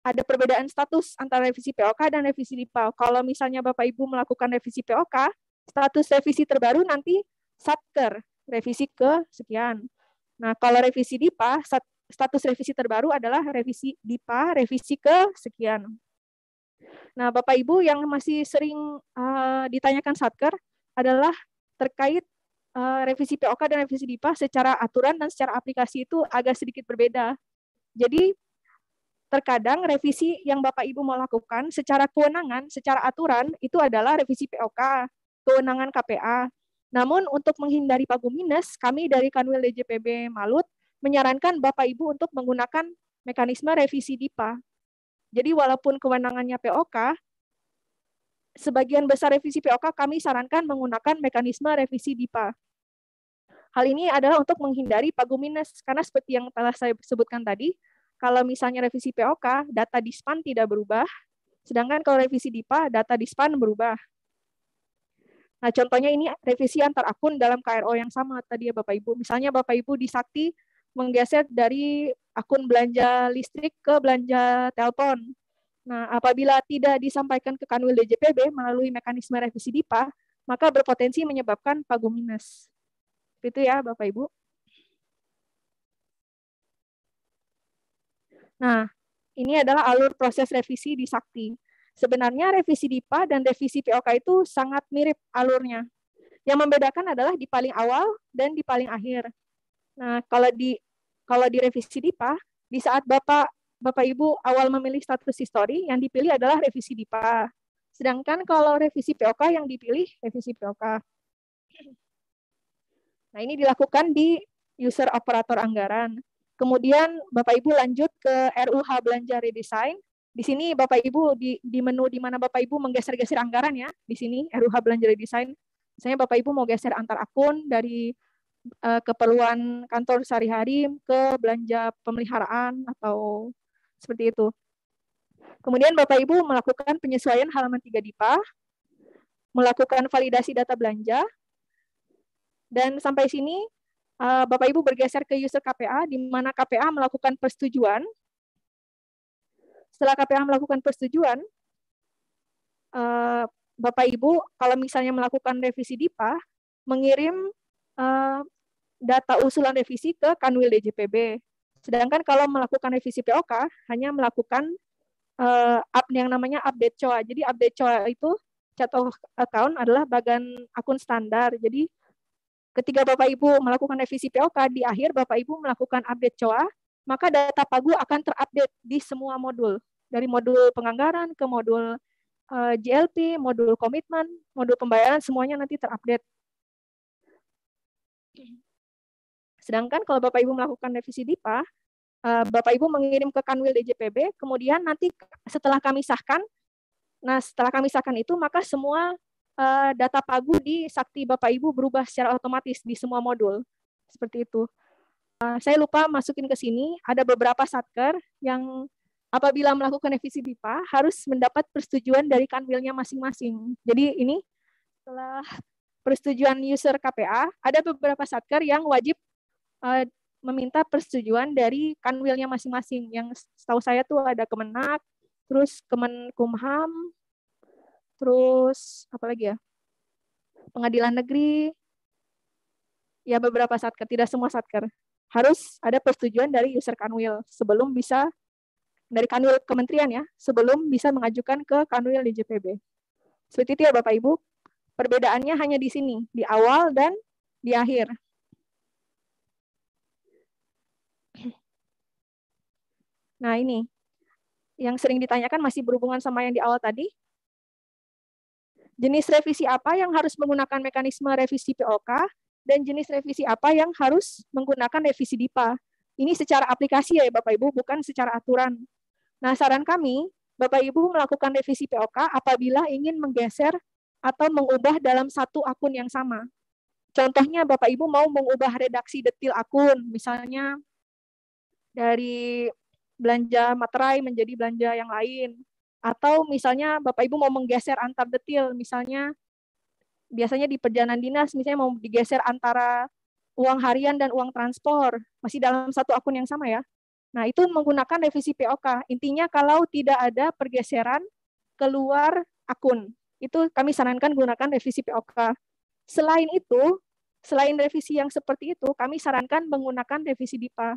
ada perbedaan status antara revisi POK dan revisi DIPA. Kalau misalnya Bapak Ibu melakukan revisi POK, status revisi terbaru nanti Satker, revisi ke sekian. Nah, kalau revisi DIPA, status revisi terbaru adalah revisi DIPA, revisi ke sekian. Nah, Bapak Ibu yang masih sering ditanyakan Satker adalah terkait revisi POK dan revisi DIPA secara aturan dan secara aplikasi itu agak sedikit berbeda. Jadi, terkadang revisi yang Bapak Ibu mau lakukan secara kewenangan, secara aturan, itu adalah revisi POK, kewenangan KPA. Namun, untuk menghindari pagu minus, kami dari Kanwil DJPB Malut menyarankan Bapak Ibu untuk menggunakan mekanisme revisi DIPA. Jadi, walaupun kewenangannya POK, sebagian besar revisi POK kami sarankan menggunakan mekanisme revisi DIPA. Hal ini adalah untuk menghindari pagu minus, karena seperti yang telah saya sebutkan tadi, kalau misalnya revisi POK, data di SPAN tidak berubah, sedangkan kalau revisi DIPA, data di SPAN berubah. Nah, contohnya ini revisi antar akun dalam KRO yang sama tadi ya Bapak Ibu. Misalnya Bapak Ibu di Sakti menggeser dari akun belanja listrik ke belanja telepon. Nah, apabila tidak disampaikan ke Kanwil DJPB melalui mekanisme revisi DIPA, maka berpotensi menyebabkan pagu minus. Itu ya Bapak Ibu. Nah, ini adalah alur proses revisi di Sakti. Sebenarnya revisi DIPA dan revisi POK itu sangat mirip alurnya. Yang membedakan adalah di paling awal dan di paling akhir. Nah, kalau di revisi DIPA, di saat Bapak Ibu awal memilih status history, yang dipilih adalah revisi DIPA. Sedangkan kalau revisi POK yang dipilih revisi POK. Nah, ini dilakukan di user operator anggaran. Kemudian Bapak Ibu lanjut ke RUH belanja redesign. Di sini Bapak Ibu di menu di mana Bapak Ibu menggeser-geser anggaran ya. Di sini RUH belanja redesign. Misalnya Bapak Ibu mau geser antar akun dari keperluan kantor sehari-hari ke belanja pemeliharaan atau seperti itu. Kemudian Bapak Ibu melakukan penyesuaian halaman 3 DIPA, melakukan validasi data belanja, dan sampai sini Bapak Ibu bergeser ke user KPA, di mana KPA melakukan persetujuan. Setelah KPA melakukan persetujuan, Bapak Ibu kalau misalnya melakukan revisi DIPA, mengirim data usulan revisi ke Kanwil DJPB. Sedangkan kalau melakukan revisi POK, hanya melakukan yang namanya update COA. Jadi update COA itu chart of account adalah bagian akun standar. Jadi ketika Bapak Ibu melakukan revisi POK, di akhir Bapak Ibu melakukan update COA, maka data pagu akan terupdate di semua modul. Dari modul penganggaran ke modul GLP, modul komitmen, modul pembayaran, semuanya nanti terupdate. Sedangkan kalau Bapak Ibu melakukan revisi DIPA, Bapak Ibu mengirim ke Kanwil DJPB, kemudian nanti setelah kami sahkan itu, maka semua data pagu di Sakti Bapak Ibu berubah secara otomatis di semua modul. Seperti itu. Saya lupa masukin ke sini, ada beberapa satker yang apabila melakukan revisi DIPA harus mendapat persetujuan dari kanwilnya masing-masing. Jadi ini setelah persetujuan user KPA, ada beberapa satker yang wajib meminta persetujuan dari kanwilnya masing-masing. Yang setahu saya tuh ada Kemenak, terus Kemenkumham, terus apa lagi ya? Pengadilan Negeri, ya beberapa satker, tidak semua satker. Harus ada persetujuan dari user kanwil sebelum bisa, dari kanwil kementerian ya, sebelum bisa mengajukan ke kanwil DJPB. Seperti itu ya Bapak Ibu. Perbedaannya hanya di sini, di awal dan di akhir. Nah ini, yang sering ditanyakan masih berhubungan sama yang di awal tadi. Jenis revisi apa yang harus menggunakan mekanisme revisi POK, dan jenis revisi apa yang harus menggunakan revisi DIPA. Ini secara aplikasi ya Bapak Ibu, bukan secara aturan. Nah, saran kami, Bapak Ibu melakukan revisi POK apabila ingin menggeser atau mengubah dalam satu akun yang sama. Contohnya Bapak Ibu mau mengubah redaksi detil akun, misalnya dari belanja materai menjadi belanja yang lain. Atau misalnya Bapak Ibu mau menggeser antar detil, misalnya biasanya di perjalanan dinas, misalnya mau digeser antara uang harian dan uang transport, masih dalam satu akun yang sama ya. Nah, itu menggunakan revisi POK. Intinya kalau tidak ada pergeseran keluar akun, itu kami sarankan gunakan revisi POK. Selain itu, selain revisi yang seperti itu, kami sarankan menggunakan revisi DIPA.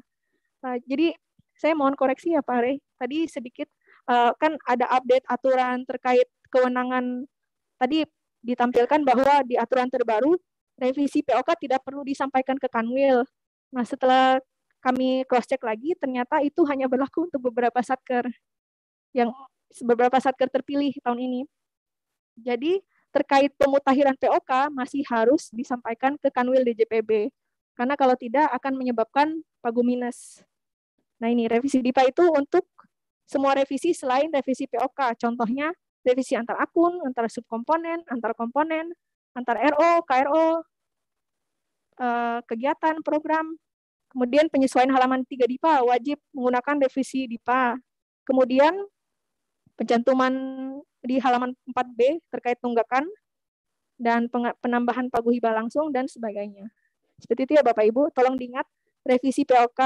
Jadi, saya mohon koreksi ya Pak Rey. Tadi sedikit, kan ada update aturan terkait kewenangan, tadi ditampilkan bahwa di aturan terbaru, revisi POK tidak perlu disampaikan ke kanwil. Nah, setelah kami cross-check lagi, ternyata itu hanya berlaku untuk beberapa satker, yang beberapa satker terpilih tahun ini. Jadi, terkait pemutakhiran POK masih harus disampaikan ke kanwil DJPB, karena kalau tidak akan menyebabkan pagu minus. Nah, ini revisi DIPA itu untuk semua revisi selain revisi POK. Contohnya, revisi antar akun, antar subkomponen, antar komponen, antar RO, KRO, kegiatan, program. Kemudian penyesuaian halaman 3 DIPA wajib menggunakan revisi DIPA. Kemudian pencantuman di halaman 4B terkait tunggakan dan penambahan pagu hibah langsung dan sebagainya. Seperti itu ya Bapak Ibu, tolong diingat revisi POK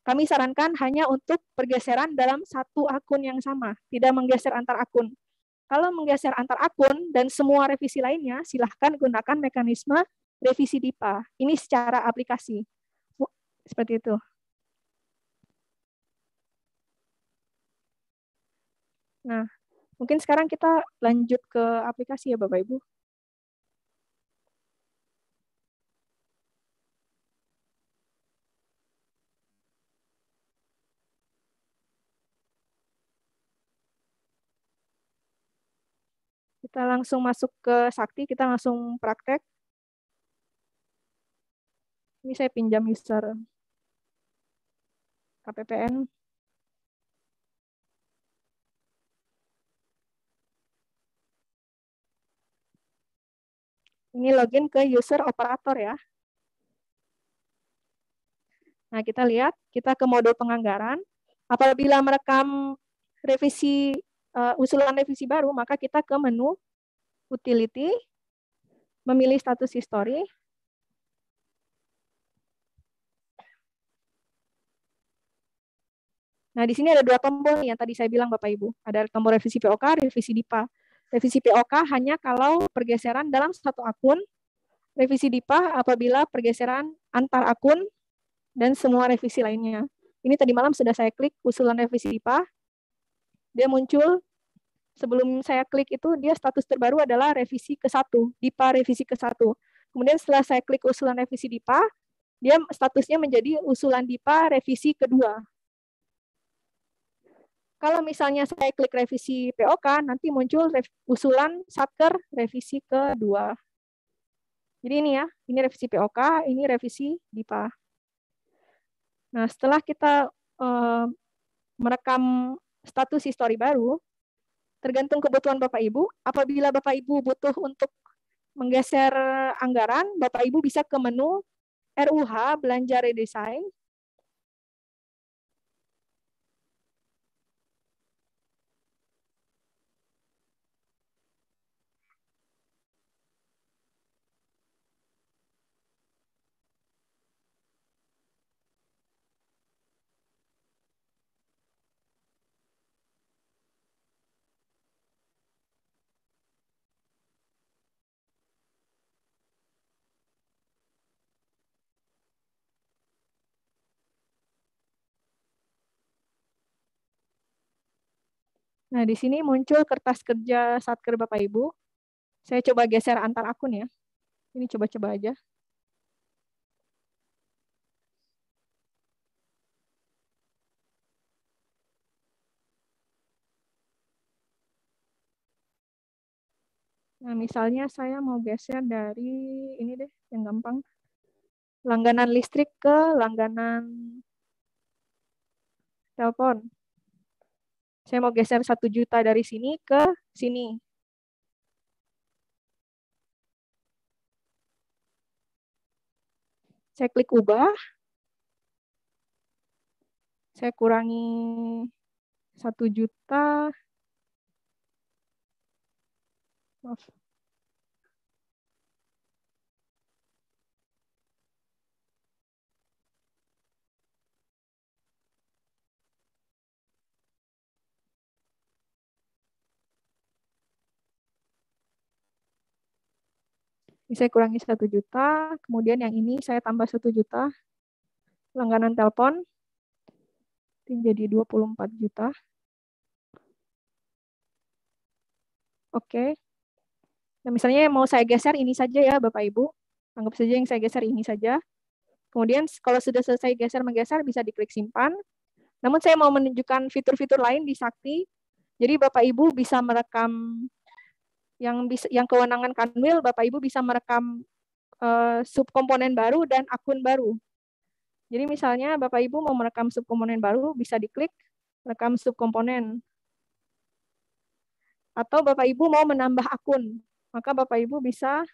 kami sarankan hanya untuk pergeseran dalam satu akun yang sama, tidak menggeser antar akun. Kalau menggeser antar akun dan semua revisi lainnya, silahkan gunakan mekanisme revisi DIPA. Ini secara aplikasi. Seperti itu. Nah, mungkin sekarang kita lanjut ke aplikasi ya Bapak Ibu. Kita langsung masuk ke Sakti, kita langsung praktek. Ini saya pinjam user KPPN. Ini login ke user operator ya. Nah, kita lihat, kita ke modul penganggaran. Apabila merekam revisi, usulan revisi baru, maka kita ke menu utility, memilih status history. Nah, di sini ada dua tombol yang tadi saya bilang Bapak Ibu. Ada tombol revisi POK, revisi DIPA. Revisi POK hanya kalau pergeseran dalam satu akun, revisi DIPA apabila pergeseran antar akun dan semua revisi lainnya. Ini tadi malam sudah saya klik usulan revisi DIPA. Dia muncul, sebelum saya klik itu dia status terbaru adalah revisi ke-1, DIPA revisi ke-1. Kemudian setelah saya klik usulan revisi DIPA, dia statusnya menjadi usulan DIPA revisi kedua. Kalau misalnya saya klik revisi POK, nanti muncul usulan satker revisi kedua. Jadi ini ya, ini revisi POK, ini revisi DIPA. Nah, setelah kita merekam status history baru, tergantung kebutuhan Bapak Ibu. Apabila Bapak Ibu butuh untuk menggeser anggaran, Bapak Ibu bisa ke menu RUH belanja redesign. Nah, di sini muncul kertas kerja Satker Bapak Ibu. Saya coba geser antar akun ya. Ini coba-coba aja. Nah, misalnya saya mau geser dari ini deh, yang gampang. Langganan listrik ke langganan telepon. Saya mau geser 1 juta dari sini ke sini. Saya klik ubah. Saya kurangi 1 juta. Maaf. Ini saya kurangi 1 juta, kemudian yang ini saya tambah 1 juta. Langganan telepon jadi 24 juta. Oke. Nah, misalnya mau saya geser ini saja ya Bapak Ibu. Anggap saja yang saya geser ini saja. Kemudian kalau sudah selesai geser-menggeser bisa diklik simpan. Namun saya mau menunjukkan fitur-fitur lain di Sakti. Jadi Bapak Ibu bisa merekam yang kewenangan Kanwil, Bapak Ibu bisa merekam subkomponen baru dan akun baru. Jadi misalnya Bapak Ibu mau merekam subkomponen baru, bisa diklik rekam subkomponen. Atau Bapak Ibu mau menambah akun, maka Bapak Ibu bisa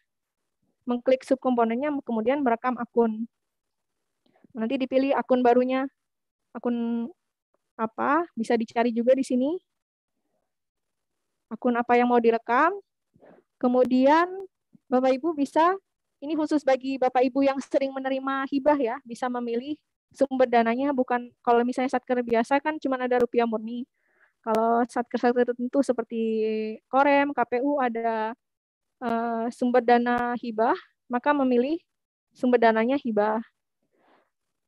mengklik subkomponennya, kemudian merekam akun. Nanti dipilih akun barunya, akun apa, bisa dicari juga di sini. Akun apa yang mau direkam. Kemudian Bapak Ibu bisa, ini khusus bagi Bapak Ibu yang sering menerima hibah ya, bisa memilih sumber dananya, bukan kalau misalnya satker biasa kan cuma ada rupiah murni. Kalau satker-satker tertentu seperti Korem, KPU ada sumber dana hibah, maka memilih sumber dananya hibah.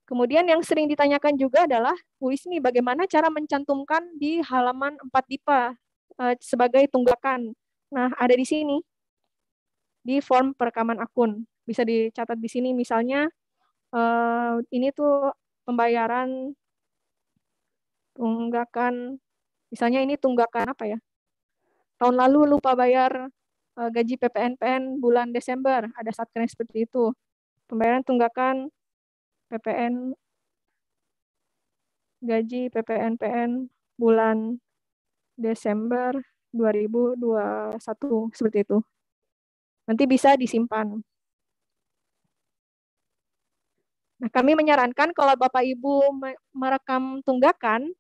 Kemudian yang sering ditanyakan juga adalah, Bu Ismi, bagaimana cara mencantumkan di halaman 4 DIPA sebagai tunggakan? Nah, ada di sini, di form perekaman akun. Bisa dicatat di sini, misalnya ini tuh pembayaran tunggakan, misalnya ini tunggakan apa ya? Tahun lalu lupa bayar gaji PPNPN bulan Desember, ada satker seperti itu. Pembayaran tunggakan PPN, gaji PPNPN bulan Desember 2021, seperti itu. Nanti bisa disimpan. Nah, kami menyarankan kalau Bapak Ibu merekam tunggakan,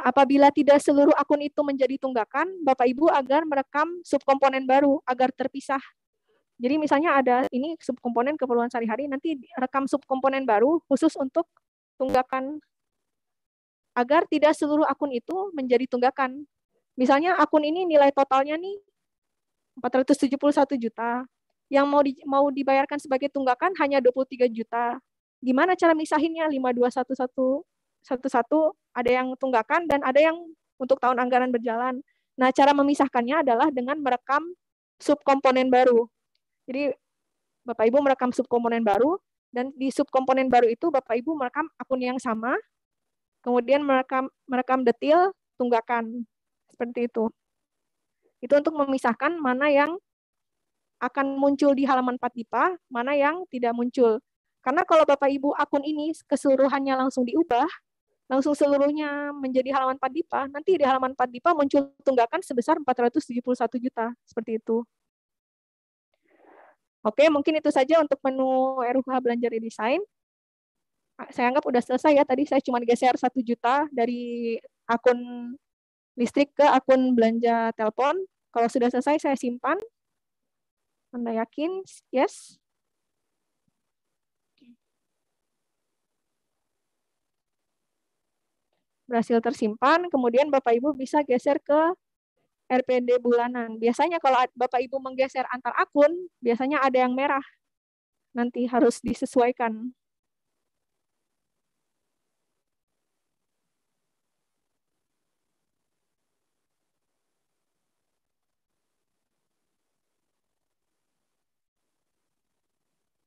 apabila tidak seluruh akun itu menjadi tunggakan, Bapak Ibu agar merekam subkomponen baru agar terpisah. Jadi misalnya ada ini subkomponen keperluan sehari-hari, nanti rekam subkomponen baru khusus untuk tunggakan agar tidak seluruh akun itu menjadi tunggakan. Misalnya akun ini nilai totalnya nih 471 juta. Yang mau dibayarkan sebagai tunggakan hanya 23 juta. Gimana cara misahinnya? 52111 ada yang tunggakan dan ada yang untuk tahun anggaran berjalan. Nah, cara memisahkannya adalah dengan merekam subkomponen baru. Jadi Bapak Ibu merekam subkomponen baru dan di subkomponen baru itu Bapak Ibu merekam akun yang sama, kemudian merekam detail tunggakan. Seperti itu. Itu untuk memisahkan mana yang akan muncul di halaman 4 DIPA, mana yang tidak muncul. Karena kalau Bapak Ibu akun ini keseluruhannya langsung diubah, langsung seluruhnya menjadi halaman 4 DIPA, nanti di halaman 4 DIPA muncul tunggakan sebesar 471 juta. Seperti itu. Oke, mungkin itu saja untuk menu RUH belanja redesign. Saya anggap udah selesai ya. Tadi saya cuma geser 1 juta dari akun listrik ke akun belanja telepon. Kalau sudah selesai, saya simpan. Anda yakin? Yes. Berhasil tersimpan, kemudian Bapak Ibu bisa geser ke RPD bulanan. Biasanya kalau Bapak Ibu menggeser antar akun, biasanya ada yang merah. Nanti harus disesuaikan.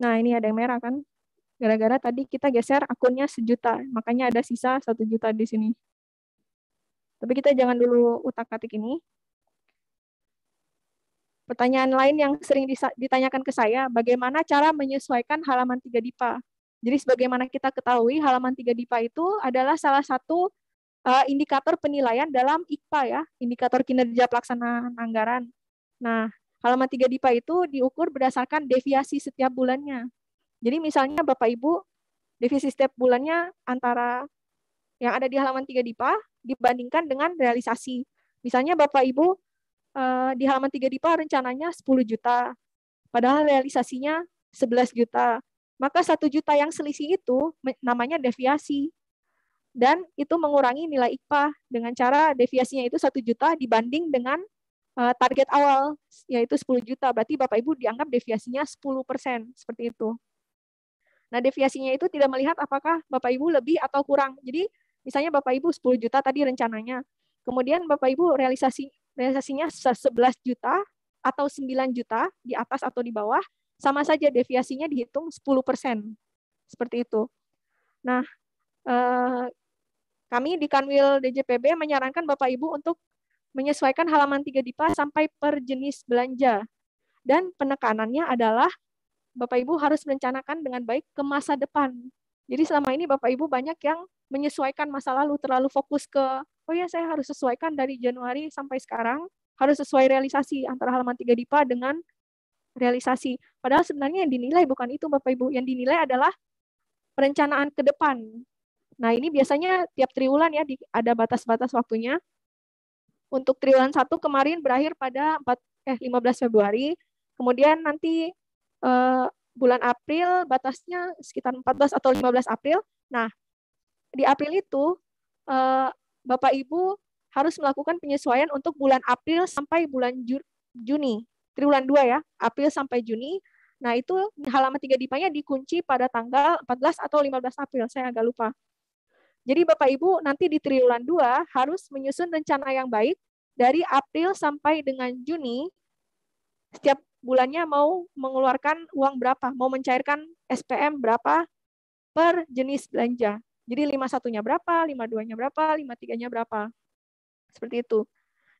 Nah, ini ada yang merah kan? Gara-gara tadi kita geser akunnya 1 juta, makanya ada sisa 1 juta di sini. Tapi kita jangan dulu utak-atik ini. Pertanyaan lain yang sering ditanyakan ke saya, bagaimana cara menyesuaikan halaman 3 DIPA? Jadi sebagaimana kita ketahui, halaman 3 DIPA itu adalah salah satu indikator penilaian dalam IKPA ya, indikator kinerja pelaksanaan anggaran. Nah, halaman 3 DIPA itu diukur berdasarkan deviasi setiap bulannya. Jadi misalnya Bapak Ibu, deviasi setiap bulannya antara yang ada di halaman 3 DIPA dibandingkan dengan realisasi. Misalnya Bapak Ibu di halaman 3 DIPA rencananya 10 juta, padahal realisasinya 11 juta. Maka 1 juta yang selisih itu namanya deviasi. Dan itu mengurangi nilai IKPA dengan cara deviasinya itu 1 juta dibanding dengan target awal, yaitu 10 juta. Berarti Bapak Ibu dianggap deviasinya 10%, seperti itu. Nah, deviasinya itu tidak melihat apakah Bapak Ibu lebih atau kurang. Jadi, misalnya Bapak Ibu 10 juta tadi rencananya. Kemudian Bapak Ibu realisasinya 11 juta atau 9 juta di atas atau di bawah, sama saja deviasinya dihitung 10%. Seperti itu. Nah, kami di Kanwil DJPB menyarankan Bapak Ibu untuk menyesuaikan halaman 3 DIPA sampai per jenis belanja. Dan penekanannya adalah Bapak Ibu harus merencanakan dengan baik ke masa depan. Jadi selama ini Bapak Ibu banyak yang menyesuaikan masa lalu, terlalu fokus ke, oh ya saya harus sesuaikan dari Januari sampai sekarang, harus sesuai realisasi antara halaman 3 DIPA dengan realisasi. Padahal sebenarnya yang dinilai bukan itu Bapak Ibu, yang dinilai adalah perencanaan ke depan. Nah ini biasanya tiap triwulan ya, ada batas-batas waktunya. Untuk triwulan 1 kemarin berakhir pada 15 Februari, kemudian nanti bulan April batasnya sekitar 14 atau 15 April. Nah, di April itu Bapak Ibu harus melakukan penyesuaian untuk bulan April sampai bulan Juni. Triwulan 2 ya, April sampai Juni. Nah, itu halaman 3 DIPA-nya dikunci pada tanggal 14 atau 15 April, saya agak lupa. Jadi Bapak Ibu nanti di triwulan 2 harus menyusun rencana yang baik dari April sampai dengan Juni. Setiap bulannya mau mengeluarkan uang berapa, mau mencairkan SPM berapa per jenis belanja. Jadi 51-nya berapa, 52-nya berapa, 53-nya berapa. Seperti itu.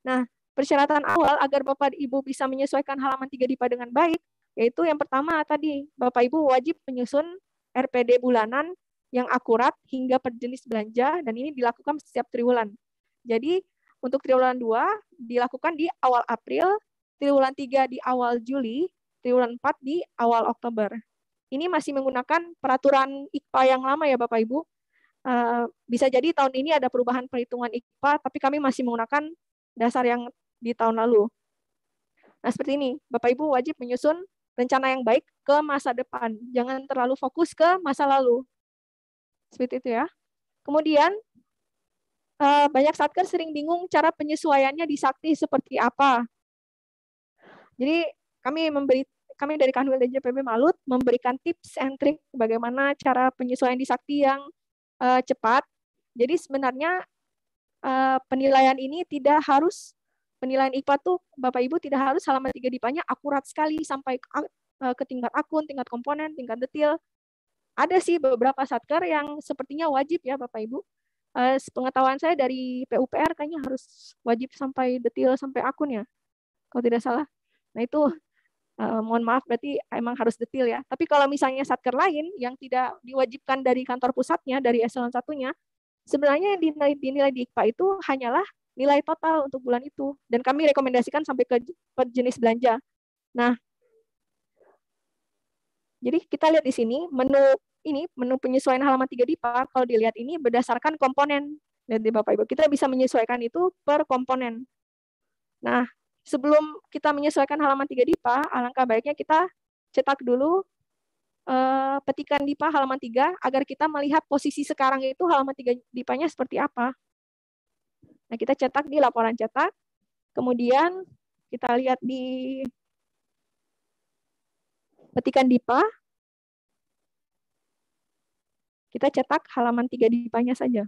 Nah, persyaratan awal agar Bapak Ibu bisa menyesuaikan halaman 3 DIPA dengan baik, yaitu yang pertama tadi, Bapak Ibu wajib menyusun RPD bulanan yang akurat hingga per jenis belanja, dan ini dilakukan setiap triwulan. Jadi, untuk triwulan 2 dilakukan di awal April, triwulan 3 di awal Juli, triwulan 4 di awal Oktober. Ini masih menggunakan peraturan IKPA yang lama ya Bapak Ibu. Bisa jadi tahun ini ada perubahan perhitungan IKPA, tapi kami masih menggunakan dasar yang di tahun lalu. Nah seperti ini, Bapak Ibu wajib menyusun rencana yang baik ke masa depan. Jangan terlalu fokus ke masa lalu. Seperti itu ya. Kemudian, banyak satker sering bingung cara penyesuaiannya di Sakti seperti apa. Jadi kami dari Kanwil DJPB Malut memberikan tips and trick bagaimana cara penyesuaian di Sakti yang cepat. Jadi sebenarnya penilaian ini tidak harus, penilaian IKPA tuh Bapak Ibu tidak harus halaman 3 DIPA-nya akurat sekali sampai ke tingkat akun, tingkat komponen, tingkat detail. Ada sih beberapa satker yang sepertinya wajib ya Bapak Ibu. Pengetahuan saya dari PUPR kayaknya harus wajib sampai detail sampai akun ya, kalau tidak salah. Nah itu mohon maaf berarti emang harus detail ya. Tapi kalau misalnya satker lain yang tidak diwajibkan dari kantor pusatnya, dari eselon 1-nya, sebenarnya dinilai di IKPA itu hanyalah nilai total untuk bulan itu. Dan kami rekomendasikan sampai ke jenis belanja. Nah, Jadi kita lihat di sini menu penyesuaian halaman 3 DIPA, kalau dilihat ini berdasarkan komponen. Lihat di Bapak Ibu, kita bisa menyesuaikan itu per komponen. Nah, sebelum kita menyesuaikan halaman 3 DIPA, alangkah baiknya kita cetak dulu petikan DIPA halaman 3 agar kita melihat posisi sekarang itu halaman 3 DIPA-nya seperti apa. Nah, kita cetak di laporan cetak, kemudian kita lihat di petikan DIPA, kita cetak halaman 3 DIPA-nya saja.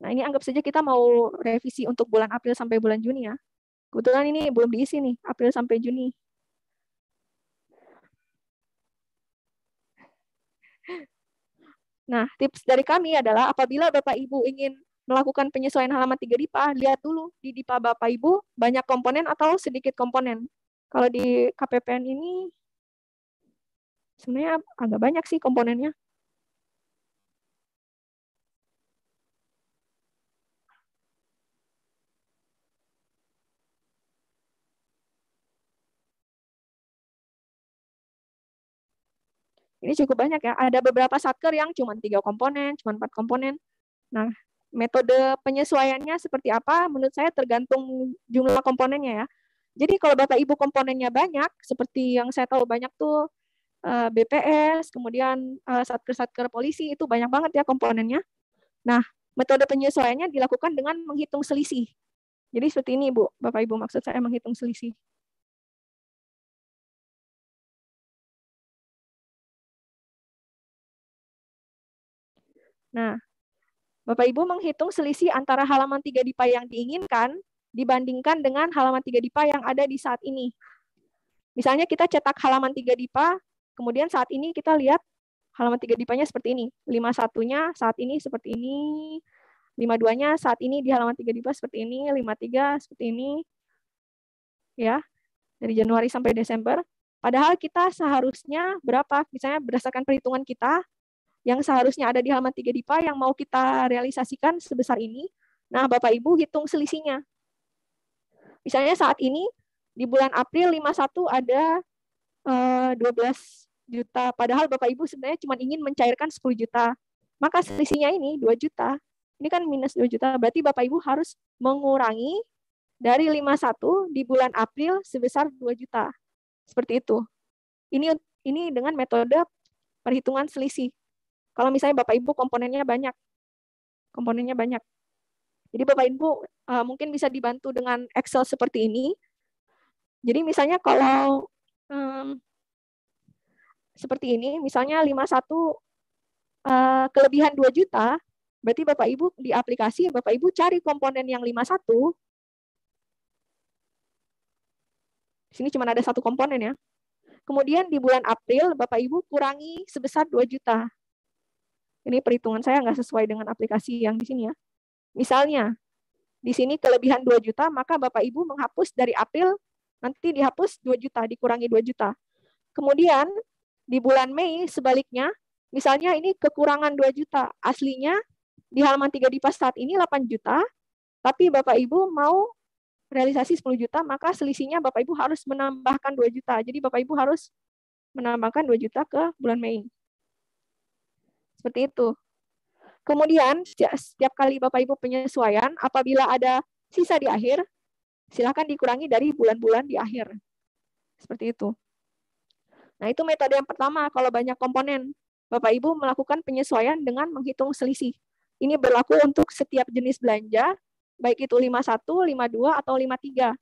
Nah, ini anggap saja kita mau revisi untuk bulan April sampai bulan Juni ya. Kebetulan ini belum diisi nih, April sampai Juni. Nah, tips dari kami adalah apabila Bapak Ibu ingin melakukan penyesuaian halaman 3 DIPA, lihat dulu di DIPA Bapak Ibu banyak komponen atau sedikit komponen. Kalau di KPPN ini sebenarnya agak banyak sih komponennya. Ini cukup banyak ya. Ada beberapa satker yang cuma 3 komponen, cuma 4 komponen. Nah, metode penyesuaiannya seperti apa? Menurut saya tergantung jumlah komponennya ya. Jadi kalau Bapak Ibu komponennya banyak, seperti yang saya tahu banyak tuh BPS, kemudian satker-satker polisi, itu banyak banget ya komponennya. Nah, metode penyesuaiannya dilakukan dengan menghitung selisih. Jadi seperti ini, Bu. Bapak Ibu, maksud saya menghitung selisih. Nah, Bapak Ibu menghitung selisih antara halaman 3 DIPA yang diinginkan dibandingkan dengan halaman 3 DIPA yang ada di saat ini. Misalnya kita cetak halaman 3 DIPA, kemudian saat ini kita lihat halaman 3 DIPA-nya seperti ini. 51-nya saat ini seperti ini. 52-nya saat ini di halaman 3 DIPA seperti ini. 53 seperti ini. Ya, dari Januari sampai Desember. Padahal kita seharusnya berapa? Misalnya berdasarkan perhitungan kita, yang seharusnya ada di halaman 3 DIPA yang mau kita realisasikan sebesar ini. Nah, Bapak Ibu hitung selisihnya. Misalnya saat ini di bulan April 51 ada 12 juta. Padahal Bapak Ibu sebenarnya cuma ingin mencairkan 10 juta. Maka selisihnya ini 2 juta. Ini kan minus 2 juta. Berarti Bapak Ibu harus mengurangi dari 51 di bulan April sebesar 2 juta. Seperti itu. Ini dengan metode perhitungan selisih. Kalau misalnya Bapak Ibu komponennya banyak. Jadi Bapak Ibu mungkin bisa dibantu dengan Excel seperti ini. Jadi misalnya kalau seperti ini, misalnya 51 kelebihan 2 juta, berarti Bapak Ibu di aplikasi, Bapak Ibu cari komponen yang 51. Di sini cuma ada 1 komponen ya. Kemudian di bulan April, Bapak Ibu kurangi sebesar 2 juta. Ini perhitungan saya nggak sesuai dengan aplikasi yang di sini ya. Misalnya, di sini kelebihan 2 juta, maka Bapak Ibu menghapus dari April, nanti dihapus 2 juta, dikurangi 2 juta. Kemudian, di bulan Mei sebaliknya, misalnya ini kekurangan 2 juta. Aslinya di halaman 3 DIPA saat ini 8 juta, tapi Bapak Ibu mau realisasi 10 juta, maka selisihnya Bapak Ibu harus menambahkan 2 juta. Jadi Bapak Ibu harus menambahkan 2 juta ke bulan Mei. Seperti itu. Kemudian, setiap kali Bapak Ibu penyesuaian, apabila ada sisa di akhir, silakan dikurangi dari bulan-bulan di akhir. Seperti itu. Nah, itu metode yang pertama kalau banyak komponen. Bapak Ibu melakukan penyesuaian dengan menghitung selisih. Ini berlaku untuk setiap jenis belanja, baik itu 51, 52, atau 53.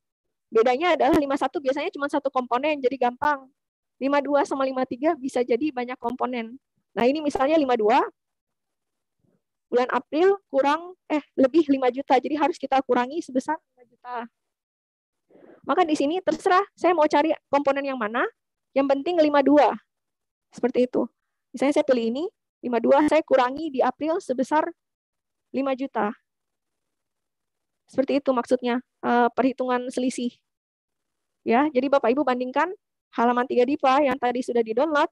Bedanya adalah 51 biasanya cuma 1 komponen, jadi gampang. 52 sama 53 bisa jadi banyak komponen. Nah, ini misalnya 52, bulan April lebih 5 juta, jadi harus kita kurangi sebesar 5 juta. Maka di sini terserah, saya mau cari komponen yang mana, yang penting 52. Seperti itu. Misalnya saya pilih ini, 52, saya kurangi di April sebesar 5 juta. Seperti itu maksudnya, perhitungan selisih. Ya, jadi Bapak Ibu bandingkan halaman 3 DIPA yang tadi sudah di-download.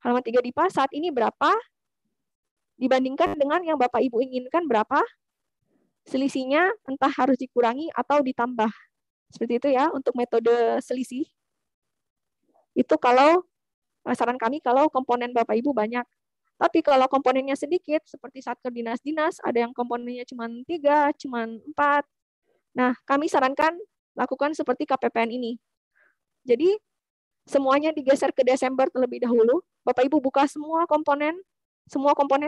Halaman 3 DIPA saat ini berapa? dibandingkan dengan yang Bapak Ibu inginkan berapa, selisihnya entah harus dikurangi atau ditambah. Seperti itu ya untuk metode selisih. Itu kalau saran kami kalau komponen Bapak Ibu banyak. Tapi kalau komponennya sedikit, seperti satker dinas-dinas, ada yang komponennya cuma 3, cuma 4. Nah, kami sarankan lakukan seperti KPPN ini. Jadi, semuanya digeser ke Desember terlebih dahulu. Bapak Ibu buka semua komponen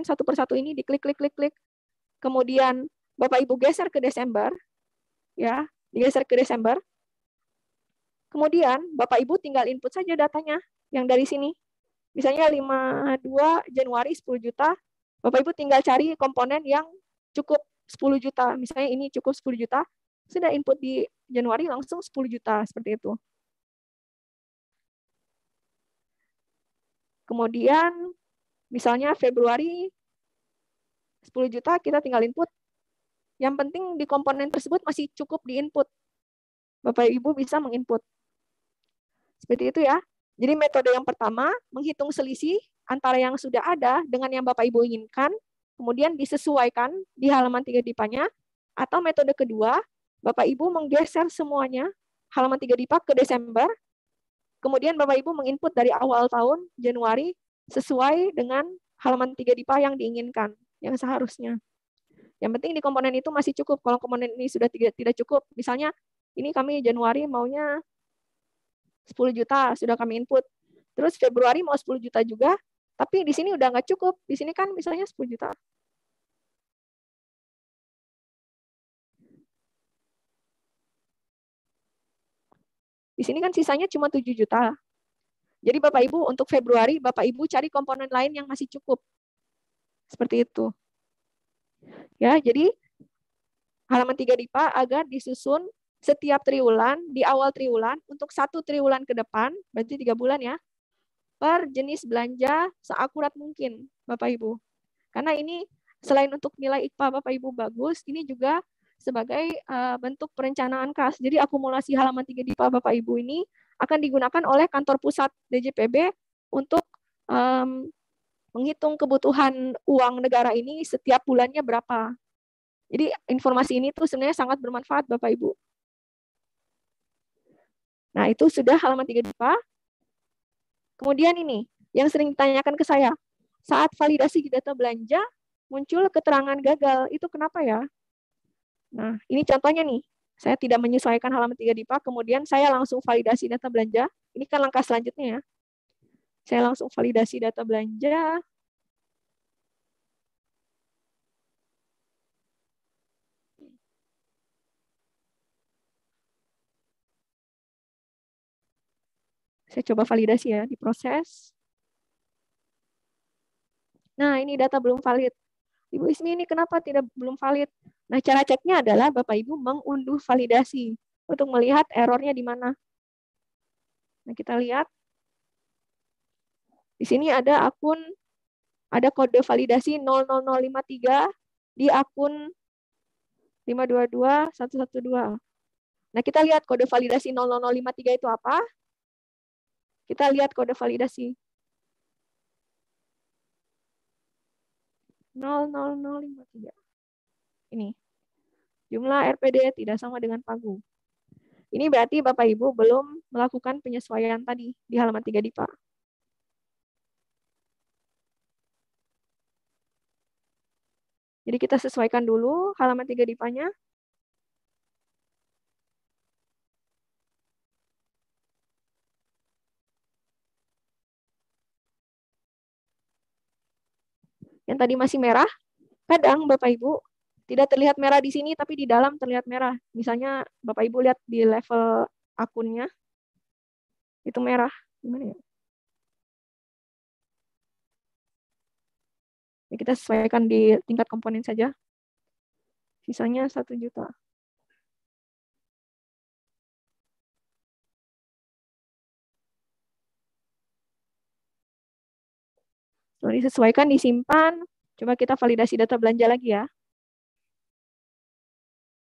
satu persatu ini, diklik. Kemudian Bapak Ibu geser ke Desember, ya, digeser ke Desember. Kemudian Bapak Ibu tinggal input saja datanya yang dari sini. Misalnya 52 Januari 10 juta, Bapak Ibu tinggal cari komponen yang cukup 10 juta. Misalnya ini cukup 10 juta, sudah input di Januari langsung 10 juta, seperti itu. Kemudian misalnya Februari 10 juta, kita tinggal input. Yang penting di komponen tersebut masih cukup di input. Bapak Ibu bisa menginput. Seperti itu ya. Jadi metode yang pertama, menghitung selisih antara yang sudah ada dengan yang Bapak Ibu inginkan, kemudian disesuaikan di halaman 3 DIPA-nya, atau metode kedua, Bapak Ibu menggeser semuanya halaman 3 DIPA ke Desember, kemudian Bapak Ibu menginput dari awal tahun, Januari, sesuai dengan halaman 3 DIPA yang diinginkan, yang seharusnya. Yang penting di komponen itu masih cukup. Kalau komponen ini sudah tidak cukup, misalnya ini kami Januari maunya 10 juta, sudah kami input. Terus Februari mau 10 juta juga, tapi di sini udah nggak cukup. Di sini kan misalnya 10 juta. Di sini kan sisanya cuma 7 juta. Jadi Bapak Ibu untuk Februari, Bapak Ibu cari komponen lain yang masih cukup. Seperti itu. Ya, jadi halaman 3 DIPA agar disusun setiap triwulan, di awal triwulan, untuk 1 triwulan ke depan, berarti 3 bulan ya, per jenis belanja seakurat mungkin, Bapak Ibu. Karena ini selain untuk nilai IKPA Bapak Ibu bagus, ini juga sebagai bentuk perencanaan kas. Jadi akumulasi halaman 3 DIPA Bapak Ibu ini akan digunakan oleh kantor pusat DJPB untuk menghitung kebutuhan uang negara ini setiap bulannya berapa. Jadi informasi ini tuh sebenarnya sangat bermanfaat Bapak Ibu. Nah, itu sudah halaman 3 DIPA. Kemudian ini, yang sering ditanyakan ke saya, saat validasi data belanja, muncul keterangan gagal. Itu kenapa ya? Nah, ini contohnya nih. Saya tidak menyesuaikan halaman 3 DIPA, kemudian saya langsung validasi data belanja. Ini kan langkah selanjutnya ya. Saya langsung validasi data belanja. Saya coba validasi ya, diproses. Nah, ini data belum valid. Ibu Ismi, ini kenapa belum valid? Nah, cara ceknya adalah Bapak Ibu mengunduh validasi untuk melihat errornya di mana. Nah, kita lihat. Di sini ada akun, ada kode validasi 00053 di akun 522112. Nah, kita lihat kode validasi 00053 itu apa? Kita lihat kode validasi 00053. Ini. Jumlah RPD tidak sama dengan pagu. Ini berarti Bapak Ibu belum melakukan penyesuaian tadi di halaman 3 DIPA. Jadi kita sesuaikan dulu halaman 3 DIPA-nya. Yang tadi masih merah, kadang Bapak Ibu tidak terlihat merah di sini, tapi di dalam terlihat merah. Misalnya Bapak Ibu lihat di level akunnya, itu merah. Gimana ya? Ya, kita sesuaikan di tingkat komponen saja. Sisanya 1 juta. Setelah disesuaikan, disimpan. Coba kita validasi data belanja lagi ya.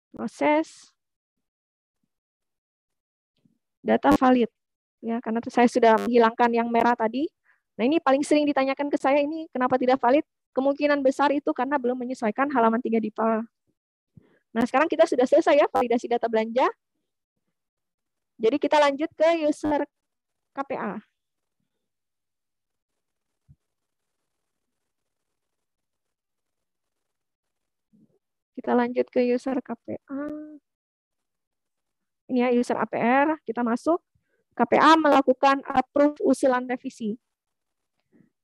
Proses. Data valid. Ya, karena saya sudah menghilangkan yang merah tadi. Nah, ini paling sering ditanyakan ke saya, ini kenapa tidak valid? Kemungkinan besar itu karena belum menyesuaikan halaman 3 DIPA. Nah, sekarang kita sudah selesai ya validasi data belanja. Jadi kita lanjut ke user KPA. Kita lanjut ke user KPA. Ini ya user APR, kita masuk. KPA melakukan approve usulan revisi.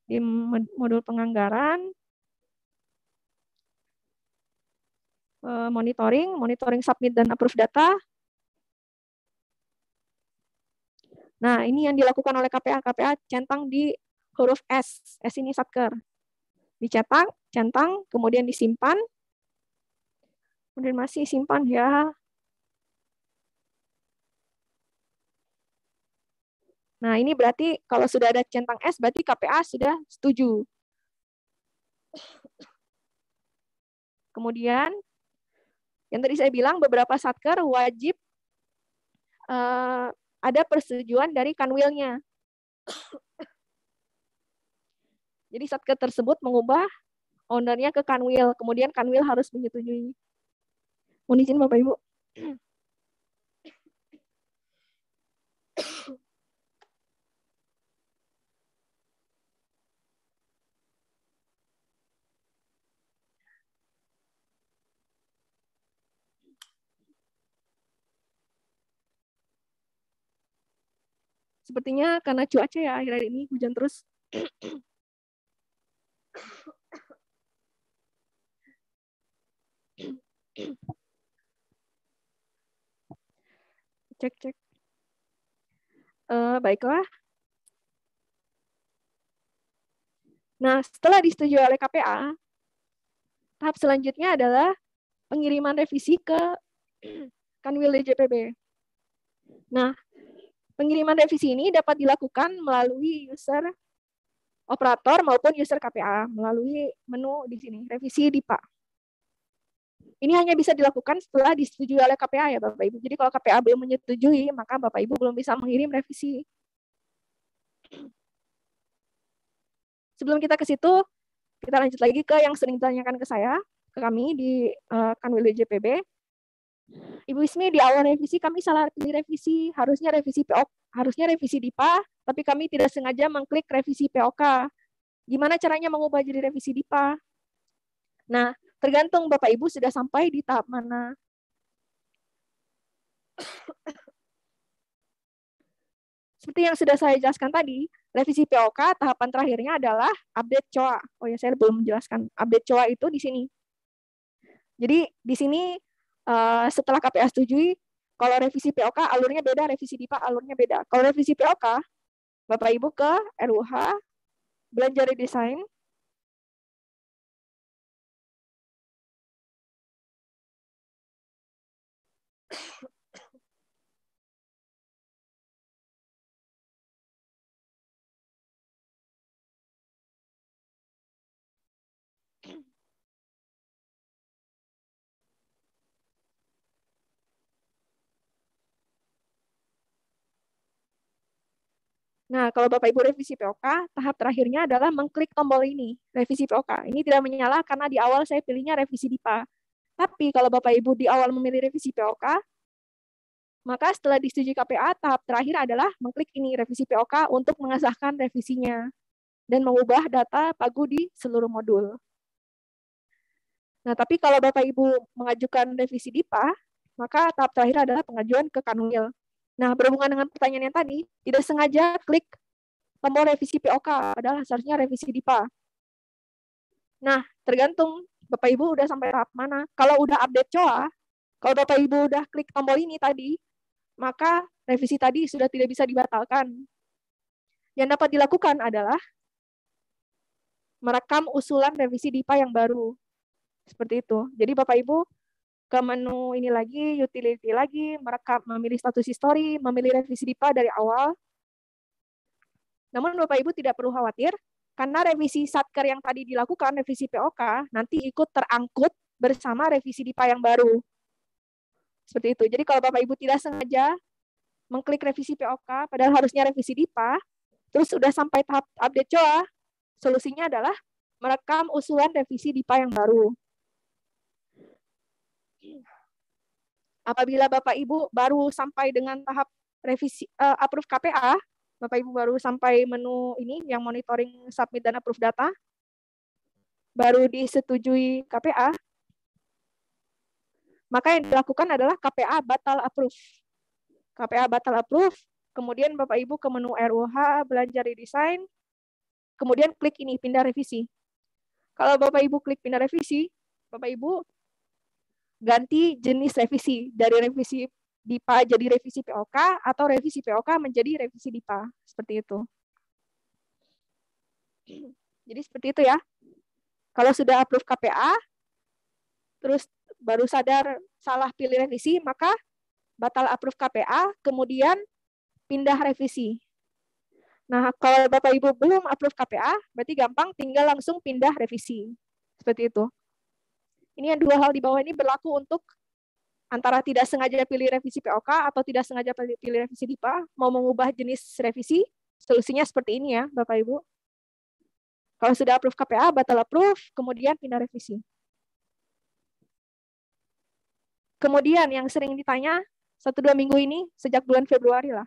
Di modul penganggaran, monitoring submit dan approve data. Nah, ini yang dilakukan oleh KPA. KPA centang di huruf S. S ini satker. Dicetak, centang, kemudian disimpan. Kemudian masih simpan ya. Nah, ini berarti kalau sudah ada centang S, berarti KPA sudah setuju. Kemudian, yang tadi saya bilang, beberapa satker wajib ada persetujuan dari kanwilnya. Jadi satker tersebut mengubah ownernya ke kanwil, kemudian kanwil harus menyetujui. Mohon izin Bapak Ibu. Sepertinya karena cuaca ya akhir-akhir ini hujan terus. Cek. Baiklah. Nah, setelah disetujui oleh KPA, tahap selanjutnya adalah pengiriman revisi ke Kanwil DJPB. Nah, pengiriman revisi ini dapat dilakukan melalui user operator maupun user KPA melalui menu di sini, revisi DIPA. Ini hanya bisa dilakukan setelah disetujui oleh KPA ya Bapak Ibu. Jadi kalau KPA belum menyetujui, maka Bapak Ibu belum bisa mengirim revisi. Sebelum kita ke situ, kita lanjut lagi ke yang sering ditanyakan ke saya, ke kami di Kanwil DJPB. Ibu Ismi, di awal revisi kami salah pilih revisi, harusnya revisi DIPA, tapi kami tidak sengaja mengklik revisi POK. Gimana caranya mengubah jadi revisi DIPA? Nah, tergantung Bapak Ibu sudah sampai di tahap mana. Seperti yang sudah saya jelaskan tadi, revisi POK tahapan terakhirnya adalah update COA. Oh ya, saya belum menjelaskan. Update COA itu di sini. Jadi di sini setelah KPA setujui, kalau revisi POK alurnya beda, revisi DIPA alurnya beda. Kalau revisi POK, Bapak Ibu ke RUH, belanja redesign. Nah, kalau Bapak Ibu revisi POK, tahap terakhirnya adalah mengklik tombol ini, revisi POK. Ini tidak menyala karena di awal saya pilihnya revisi DIPA. Tapi kalau Bapak Ibu di awal memilih revisi POK, maka setelah disetujui KPA, tahap terakhir adalah mengklik ini, revisi POK, untuk mengesahkan revisinya dan mengubah data pagu di seluruh modul. Nah, tapi kalau Bapak Ibu mengajukan revisi DIPA, maka tahap terakhir adalah pengajuan ke Kanwil. Nah, berhubungan dengan pertanyaan yang tadi, tidak sengaja klik tombol revisi POK, padahal seharusnya revisi DIPA. Nah, tergantung Bapak Ibu udah sampai tahap mana. Kalau udah update COA, kalau Bapak Ibu udah klik tombol ini tadi, maka revisi tadi sudah tidak bisa dibatalkan. Yang dapat dilakukan adalah merekam usulan revisi DIPA yang baru. Seperti itu. Jadi Bapak Ibu ke menu ini lagi, utility lagi, merekam, memilih status history, memilih revisi DIPA dari awal. Namun Bapak Ibu tidak perlu khawatir, karena revisi satker yang tadi dilakukan, revisi POK, nanti ikut terangkut bersama revisi DIPA yang baru. Seperti itu. Jadi kalau Bapak Ibu tidak sengaja mengklik revisi POK, padahal harusnya revisi DIPA, terus sudah sampai tahap update COA, solusinya adalah merekam usulan revisi DIPA yang baru. Apabila Bapak Ibu baru sampai dengan tahap revisi approve KPA, Bapak Ibu baru sampai menu ini yang monitoring submit dan approve data, baru disetujui KPA, maka yang dilakukan adalah KPA batal approve. KPA batal approve, kemudian Bapak Ibu ke menu RUH, belanja redesign, kemudian klik ini, pindah revisi. Kalau Bapak Ibu klik pindah revisi, Bapak Ibu ganti jenis revisi, dari revisi DIPA jadi revisi POK, atau revisi POK menjadi revisi DIPA, seperti itu. Jadi seperti itu ya. Kalau sudah approve KPA, terus baru sadar salah pilih revisi, maka batal approve KPA, kemudian pindah revisi. Nah, kalau Bapak Ibu belum approve KPA, berarti gampang, tinggal langsung pindah revisi. Seperti itu. Ini yang dua hal di bawah ini berlaku untuk antara tidak sengaja pilih revisi POK atau tidak sengaja pilih revisi DIPA, mau mengubah jenis revisi, solusinya seperti ini ya, Bapak Ibu. Kalau sudah approve KPA, batal approve, kemudian pindah revisi. Kemudian yang sering ditanya, 1-2 minggu ini, sejak bulan Februari lah,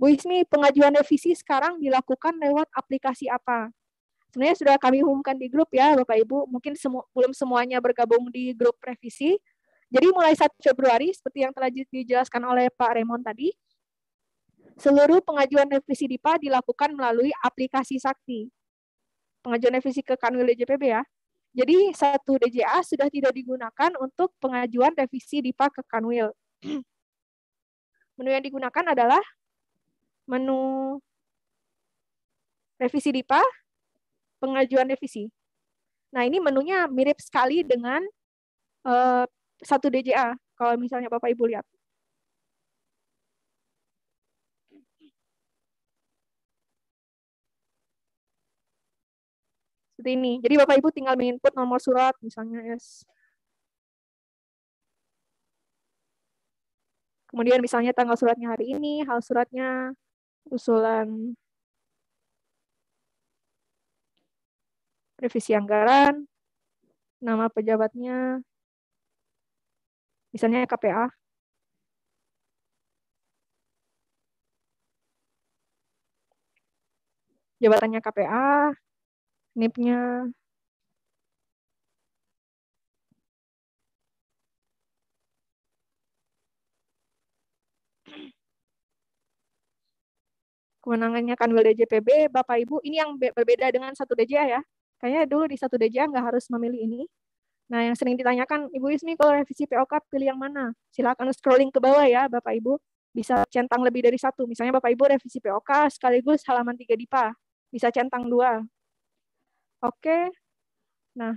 Bu Ismi, pengajuan revisi sekarang dilakukan lewat aplikasi apa? Sebenarnya sudah kami umumkan di grup ya, Bapak Ibu. Mungkin belum semuanya bergabung di grup revisi. Jadi mulai 1 Februari, seperti yang telah dijelaskan oleh Pak Raymond tadi, seluruh pengajuan revisi DIPA dilakukan melalui aplikasi Sakti. Pengajuan revisi ke Kanwil DJPB ya. Jadi 1 DJA sudah tidak digunakan untuk pengajuan revisi DIPA ke Kanwil. Menu yang digunakan adalah menu revisi DIPA, pengajuan revisi. Nah, ini menunya mirip sekali dengan 1 DJA, kalau misalnya Bapak Ibu lihat. Seperti ini. Jadi Bapak Ibu tinggal menginput nomor surat, misalnya S. Kemudian misalnya tanggal suratnya hari ini, hal suratnya, usulan revisi anggaran, nama pejabatnya, misalnya KPA. Jabatannya KPA, NIP-nya. Kewenangannya Kanwil DJPB, Bapak Ibu, ini yang berbeda dengan 1 DJA ya. Kayaknya dulu di 1 DJA nggak harus memilih ini. Nah, yang sering ditanyakan, Ibu Ismi kalau revisi POK pilih yang mana? Silakan scrolling ke bawah ya, Bapak Ibu. Bisa centang lebih dari 1. Misalnya Bapak Ibu revisi POK sekaligus halaman 3 DIPA. Bisa centang 2. Oke. Nah,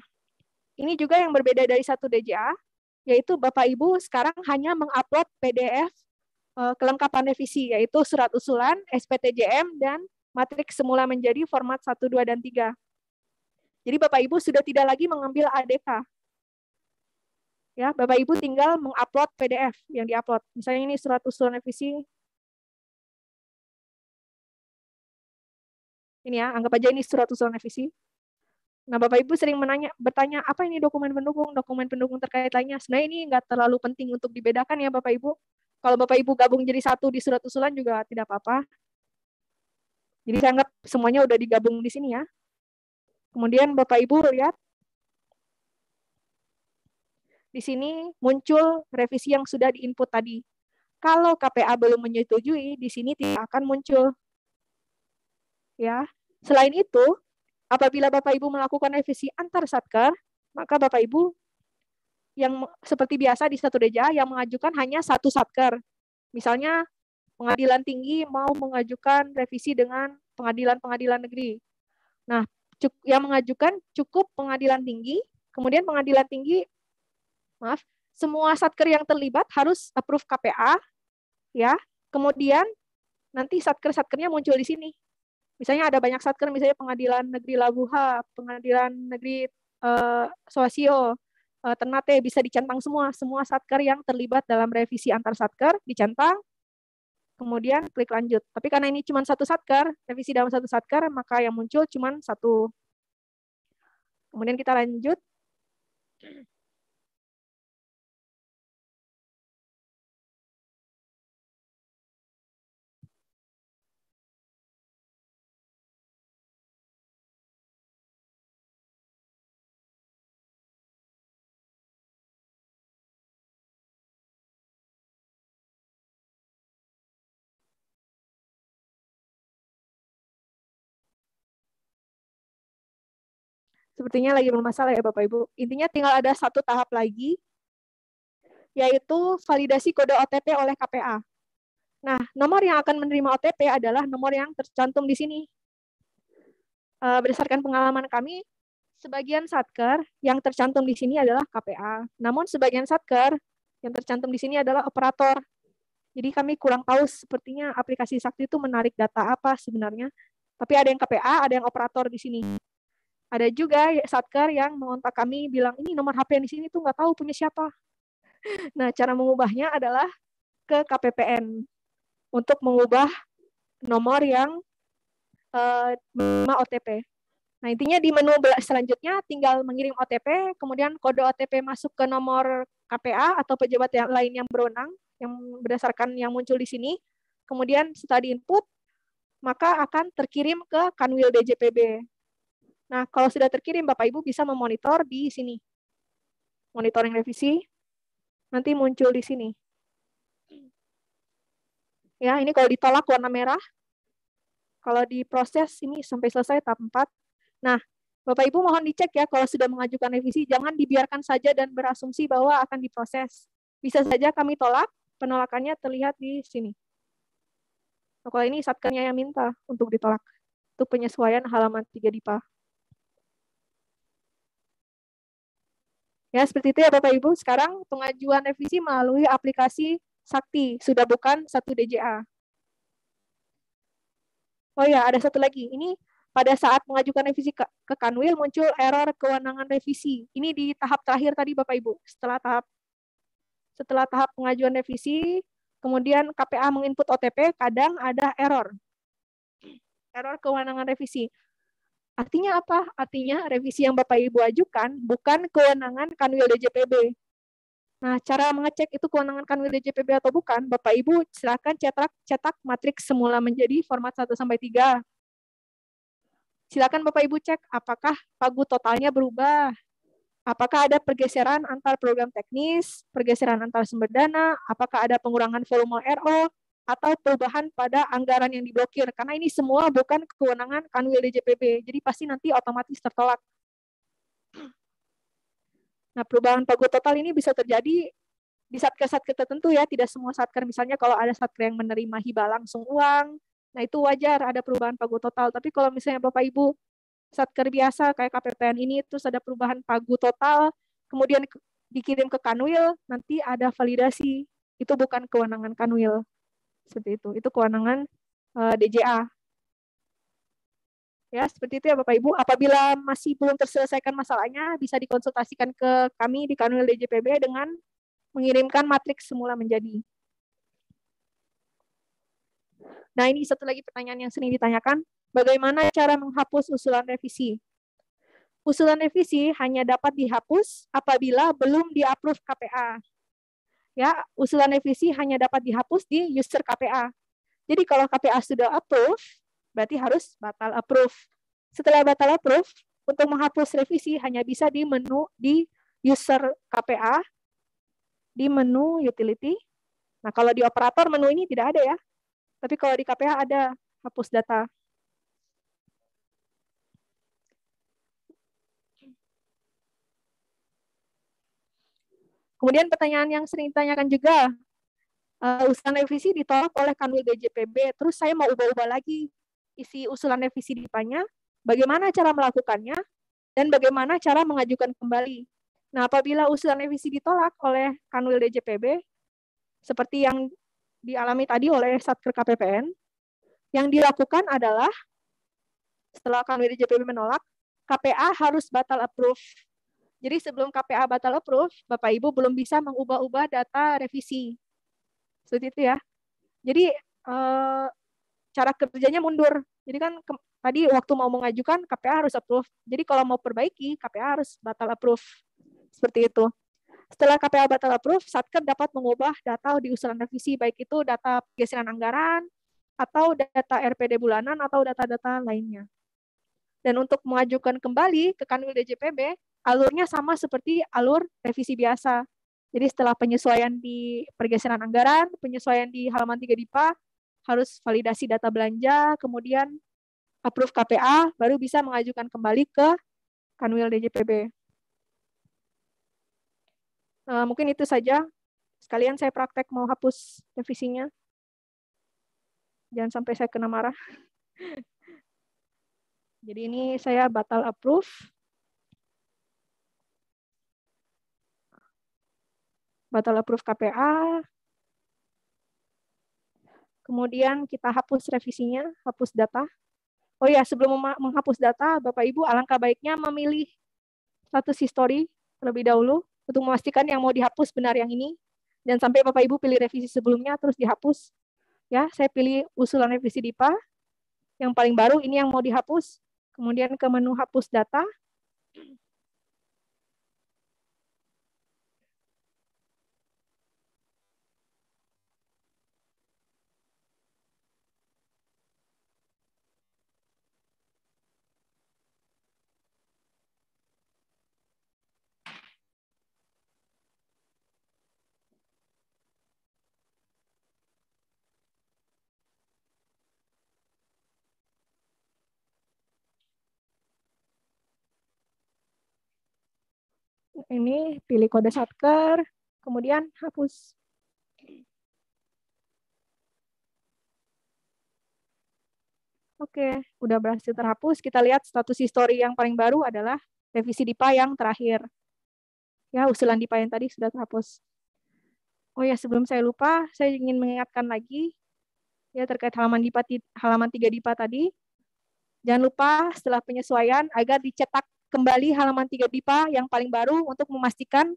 ini juga yang berbeda dari 1 DJA, yaitu Bapak Ibu sekarang hanya mengupload PDF kelengkapan revisi, yaitu surat usulan, SPTJM, dan matriks semula menjadi format 1, 2, dan 3. Jadi Bapak Ibu sudah tidak lagi mengambil ADK. Ya, Bapak Ibu tinggal mengupload PDF yang diupload. Misalnya ini surat usulan revisi. Ini ya, anggap aja ini surat usulan revisi. Nah, Bapak Ibu sering bertanya, apa ini dokumen pendukung terkait lainnya. Sebenarnya ini nggak terlalu penting untuk dibedakan ya Bapak Ibu. Kalau Bapak Ibu gabung jadi 1 di surat usulan juga tidak apa-apa. Jadi saya anggap semuanya udah digabung di sini ya. Kemudian Bapak Ibu lihat, di sini muncul revisi yang sudah diinput tadi. Kalau KPA belum menyetujui, di sini tidak akan muncul. Ya. Selain itu, apabila Bapak Ibu melakukan revisi antar satker, maka Bapak Ibu yang seperti biasa di 1 DJA yang mengajukan hanya 1 satker. Misalnya Pengadilan Tinggi mau mengajukan revisi dengan pengadilan-pengadilan negeri. Nah, yang mengajukan cukup Pengadilan Tinggi, kemudian Pengadilan Tinggi, semua satker yang terlibat harus approve KPA, ya. Kemudian nanti satker-satkernya muncul di sini. Misalnya ada banyak satker, misalnya Pengadilan Negeri Labuha, Pengadilan Negeri Sosio, Ternate, bisa dicentang semua satker yang terlibat dalam revisi antar satker, dicentang, kemudian klik lanjut. Tapi karena ini cuma 1 satker, revisi dalam 1 satker, maka yang muncul cuma 1. Kemudian kita lanjut. Sepertinya lagi bermasalah ya Bapak Ibu. Intinya tinggal ada satu tahap lagi, yaitu validasi kode OTP oleh KPA. Nah, nomor yang akan menerima OTP adalah nomor yang tercantum di sini. Berdasarkan pengalaman kami, sebagian satker yang tercantum di sini adalah KPA. Namun sebagian satker yang tercantum di sini adalah operator. Jadi kami kurang tahu sepertinya aplikasi Sakti itu menarik data apa sebenarnya. Tapi ada yang KPA, ada yang operator di sini. Ada juga satker yang mengontak kami bilang, ini nomor HP yang di sini tuh nggak tahu punya siapa. Nah, cara mengubahnya adalah ke KPPN untuk mengubah nomor yang menerima OTP. Nah, intinya di menu selanjutnya tinggal mengirim OTP, kemudian kode OTP masuk ke nomor KPA atau pejabat yang lain yang berwenang, yang berdasarkan yang muncul di sini. Kemudian setelah diinput, maka akan terkirim ke Kanwil DJPB. Nah, kalau sudah terkirim, Bapak Ibu bisa memonitor di sini. Monitoring revisi, nanti muncul di sini. Ya, ini kalau ditolak warna merah. Kalau diproses, ini sampai selesai tahap 4. Nah, Bapak Ibu mohon dicek ya, kalau sudah mengajukan revisi, jangan dibiarkan saja dan berasumsi bahwa akan diproses. Bisa saja kami tolak, penolakannya terlihat di sini. Nah, kalau ini satkernya yang minta untuk ditolak. Untuk penyesuaian halaman 3 DIPA. Ya, seperti itu ya Bapak Ibu. Sekarang pengajuan revisi melalui aplikasi Sakti, sudah bukan satu DJA. Oh ya, ada satu lagi. Ini pada saat mengajukan revisi ke Kanwil muncul error kewenangan revisi. Ini di tahap terakhir tadi Bapak Ibu. Setelah tahap pengajuan revisi, kemudian KPA menginput OTP, kadang ada error. Error kewenangan revisi. Artinya apa? Artinya revisi yang Bapak Ibu ajukan bukan kewenangan Kanwil DJPB. Nah, cara mengecek itu kewenangan Kanwil DJPB atau bukan, Bapak Ibu silakan cetak matriks semula menjadi format 1-3. Silakan Bapak Ibu cek apakah pagu totalnya berubah. Apakah ada pergeseran antar program teknis, pergeseran antar sumber dana, apakah ada pengurangan volume RO, atau perubahan pada anggaran yang diblokir. Karena ini semua bukan kewenangan Kanwil DJPB, jadi pasti nanti otomatis tertolak. Nah, perubahan pagu total ini bisa terjadi di satker-satker tertentu ya, tidak semua satker. Misalnya kalau ada satker yang menerima hibah langsung uang, nah itu wajar ada perubahan pagu total. Tapi kalau misalnya Bapak Ibu satker biasa kayak KPPN ini, terus ada perubahan pagu total, kemudian dikirim ke Kanwil, nanti ada validasi. Itu bukan kewenangan Kanwil. Seperti itu kewenangan DJA. Ya, seperti itu ya Bapak Ibu. Apabila masih belum terselesaikan masalahnya, bisa dikonsultasikan ke kami di Kanwil DJPB dengan mengirimkan matriks semula menjadi. Nah, ini satu lagi pertanyaan yang sering ditanyakan. Bagaimana cara menghapus usulan revisi? Usulan revisi hanya dapat dihapus apabila belum di-approve KPA. Ya, usulan revisi hanya dapat dihapus di user KPA. Jadi kalau KPA sudah approve, berarti harus batal approve. Setelah batal approve, untuk menghapus revisi hanya bisa di menu di user KPA, di menu utility. Nah, kalau di operator menu ini tidak ada ya. Tapi kalau di KPA ada hapus data. Kemudian pertanyaan yang sering ditanyakan juga, usulan revisi ditolak oleh Kanwil DJPB, terus saya mau ubah-ubah lagi isi usulan revisi DIPA-nya, bagaimana cara melakukannya, dan bagaimana cara mengajukan kembali. Nah, apabila usulan revisi ditolak oleh Kanwil DJPB, seperti yang dialami tadi oleh Satker KPPN, yang dilakukan adalah, setelah Kanwil DJPB menolak, KPA harus batal approve. Jadi sebelum KPA batal approve, Bapak Ibu belum bisa mengubah-ubah data revisi. Seperti itu ya. Jadi cara kerjanya mundur. Jadi kan tadi waktu mau mengajukan KPA harus approve. Jadi kalau mau perbaiki, KPA harus batal approve. Seperti itu. Setelah KPA batal approve, Satker dapat mengubah data di usulan revisi, baik itu data pergeseran anggaran, atau data RPD bulanan, atau data-data lainnya. Dan untuk mengajukan kembali ke Kanwil DJPB, alurnya sama seperti alur revisi biasa. Jadi setelah penyesuaian di pergeseran anggaran, penyesuaian di halaman 3 DIPA, harus validasi data belanja, kemudian approve KPA, baru bisa mengajukan kembali ke Kanwil DJPB. Mungkin itu saja. Sekalian saya praktek mau hapus revisinya. Jangan sampai saya kena marah. Jadi ini saya batal approve. Batal approve KPA. Kemudian kita hapus revisinya, hapus data. Oh ya, sebelum menghapus data, Bapak Ibu alangkah baiknya memilih status history terlebih dahulu untuk memastikan yang mau dihapus benar yang ini. Dan sampai Bapak Ibu pilih revisi sebelumnya terus dihapus. Ya, saya pilih usulan revisi DIPA. Yang paling baru ini yang mau dihapus. Kemudian ke menu hapus data. Ini pilih kode Satker, kemudian hapus. Oke, udah berhasil terhapus. Kita lihat status history yang paling baru adalah revisi DIPA yang terakhir. Ya, usulan DIPA yang tadi sudah terhapus. Oh ya, sebelum saya lupa, saya ingin mengingatkan lagi ya terkait halaman 3 DIPA tadi. Jangan lupa setelah penyesuaian agar dicetak kembali halaman 3 DIPA yang paling baru untuk memastikan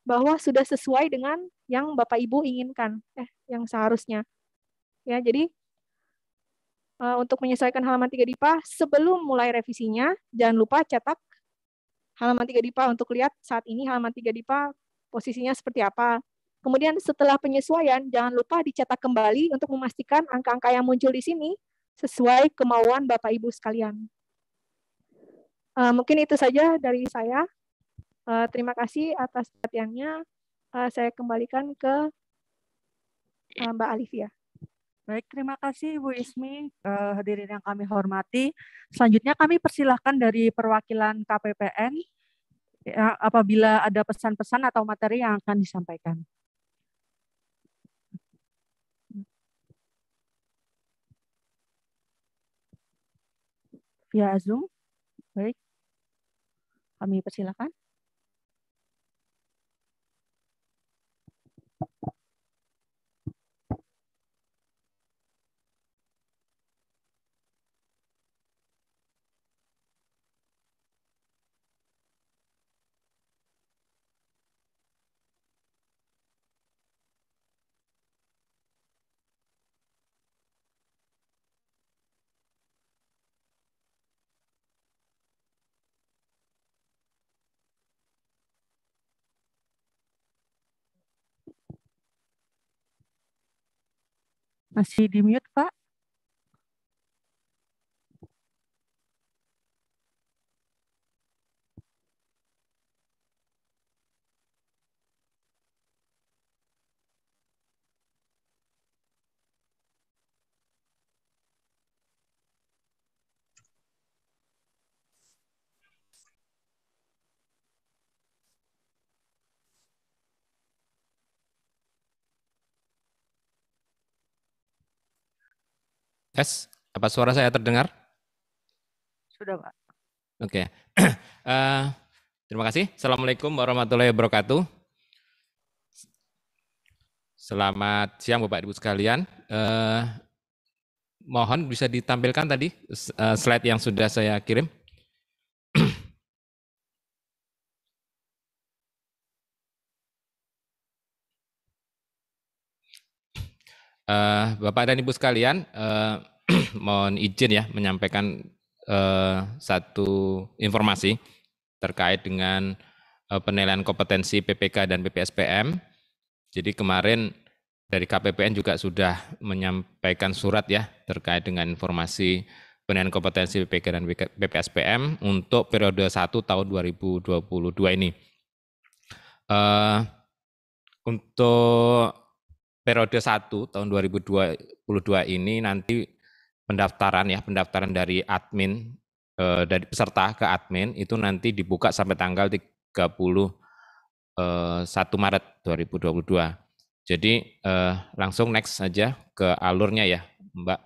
bahwa sudah sesuai dengan yang Bapak Ibu inginkan, yang seharusnya. Ya, jadi untuk menyesuaikan halaman 3 DIPA sebelum mulai revisinya, jangan lupa cetak halaman 3 DIPA untuk lihat saat ini halaman 3 DIPA posisinya seperti apa. Kemudian setelah penyesuaian, jangan lupa dicetak kembali untuk memastikan angka-angka yang muncul di sini sesuai kemauan Bapak Ibu sekalian. Mungkin itu saja dari saya. Terima kasih atas perhatiannya. Saya kembalikan ke Mbak Alivia. Baik, terima kasih Bu Ismi, hadirin yang kami hormati. Selanjutnya kami persilahkan dari perwakilan KPPN ya, apabila ada pesan-pesan atau materi yang akan disampaikan. Via Zoom, baik. Kami persilahkan. Masih di mute, Pak? Tes, apa suara saya terdengar? Sudah, Pak. Oke. Terima kasih. Assalamualaikum warahmatullahi wabarakatuh. Selamat siang Bapak Ibu sekalian. Mohon bisa ditampilkan tadi slide yang sudah saya kirim. Bapak dan Ibu sekalian, mohon izin ya menyampaikan satu informasi terkait dengan penilaian kompetensi PPK dan PPSPM. Jadi kemarin dari KPPN juga sudah menyampaikan surat ya terkait dengan informasi penilaian kompetensi PPK dan PPSPM untuk periode 1 tahun 2022 ini. Untuk periode 1 tahun 2022 ini nanti pendaftaran dari admin dari peserta ke admin itu nanti dibuka sampai tanggal 31 Maret 2022. Jadi langsung next saja ke alurnya ya, Mbak.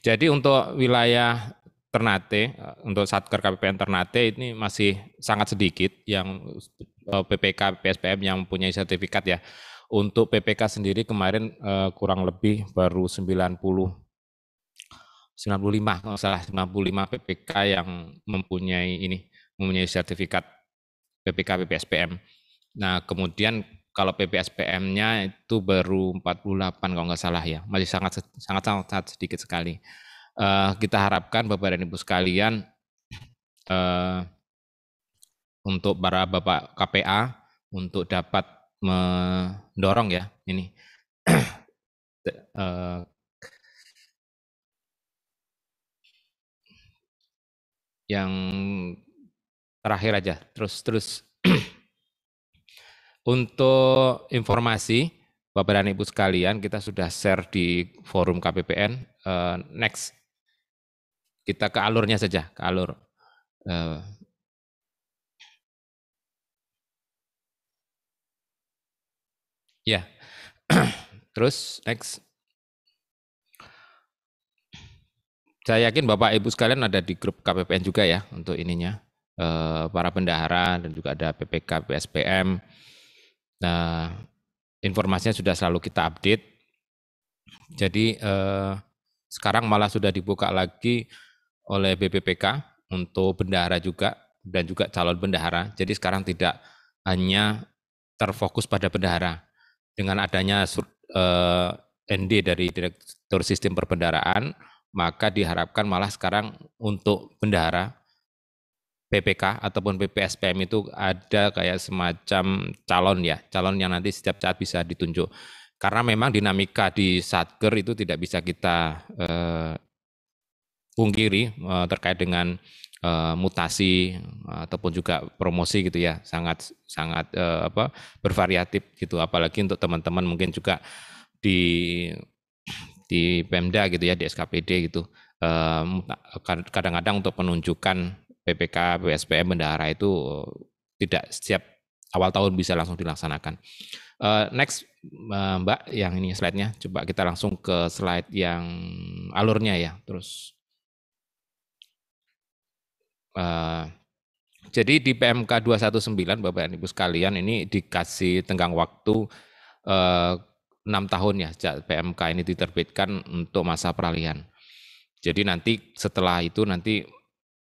Jadi untuk wilayah Ternate, untuk Satker KPPN Ternate ini masih sangat sedikit yang PPK, PPSPM yang mempunyai sertifikat ya. Untuk PPK sendiri kemarin kurang lebih baru 95 kalau salah 95 PPK yang mempunyai sertifikat PPK PPSPM. Nah, kemudian kalau PPSPM-nya itu baru 48 kalau nggak salah ya, masih sangat sedikit sekali. Kita harapkan Bapak dan Ibu sekalian untuk para Bapak KPA untuk dapat mendorong ya ini yang terakhir aja terus untuk informasi Bapak dan Ibu sekalian, kita sudah share di forum KPPN. Next, kita ke alurnya saja, ke alur. Ya, terus next. Saya yakin Bapak Ibu sekalian ada di grup KPPN juga ya untuk ininya, para bendahara dan juga ada PPK, PSPM. Nah, informasinya sudah selalu kita update. Jadi sekarang malah sudah dibuka lagi oleh BPPK untuk bendahara juga dan juga calon bendahara. Jadi sekarang tidak hanya terfokus pada bendahara. Dengan adanya ND dari Direktur Sistem Perbendaharaan, maka diharapkan malah sekarang untuk bendahara PPK ataupun PPSPM itu ada kayak semacam calon yang nanti setiap saat bisa ditunjuk. Karena memang dinamika di Satker itu tidak bisa kita pungkiri terkait dengan mutasi ataupun juga promosi gitu ya, sangat bervariatif gitu, apalagi untuk teman-teman mungkin juga di Pemda gitu ya, di SKPD gitu, kadang-kadang untuk penunjukan PPK, PPSPM bendahara itu tidak setiap awal tahun bisa langsung dilaksanakan. Next Mbak, yang ini slide-nya, coba kita langsung ke slide yang alurnya ya. Terus jadi di PMK 219 Bapak dan Ibu sekalian ini dikasih tenggang waktu 6 tahun ya sejak PMK ini diterbitkan untuk masa peralihan. Jadi nanti setelah itu nanti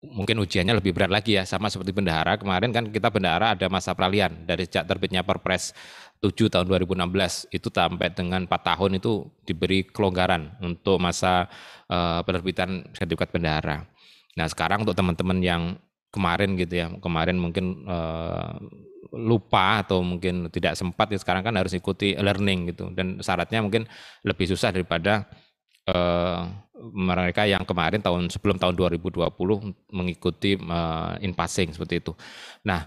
mungkin ujiannya lebih berat lagi ya, sama seperti bendahara. Kemarin kan kita bendahara ada masa peralihan dari sejak terbitnya Perpres 7 tahun 2016 itu sampai dengan 4 tahun itu diberi kelonggaran untuk masa penerbitan sertifikat bendahara. Nah sekarang untuk teman-teman yang kemarin gitu ya, kemarin mungkin lupa atau mungkin tidak sempat ya, sekarang kan harus ikuti learning gitu, dan syaratnya mungkin lebih susah daripada mereka yang kemarin sebelum tahun 2020 mengikuti in-passing seperti itu. Nah,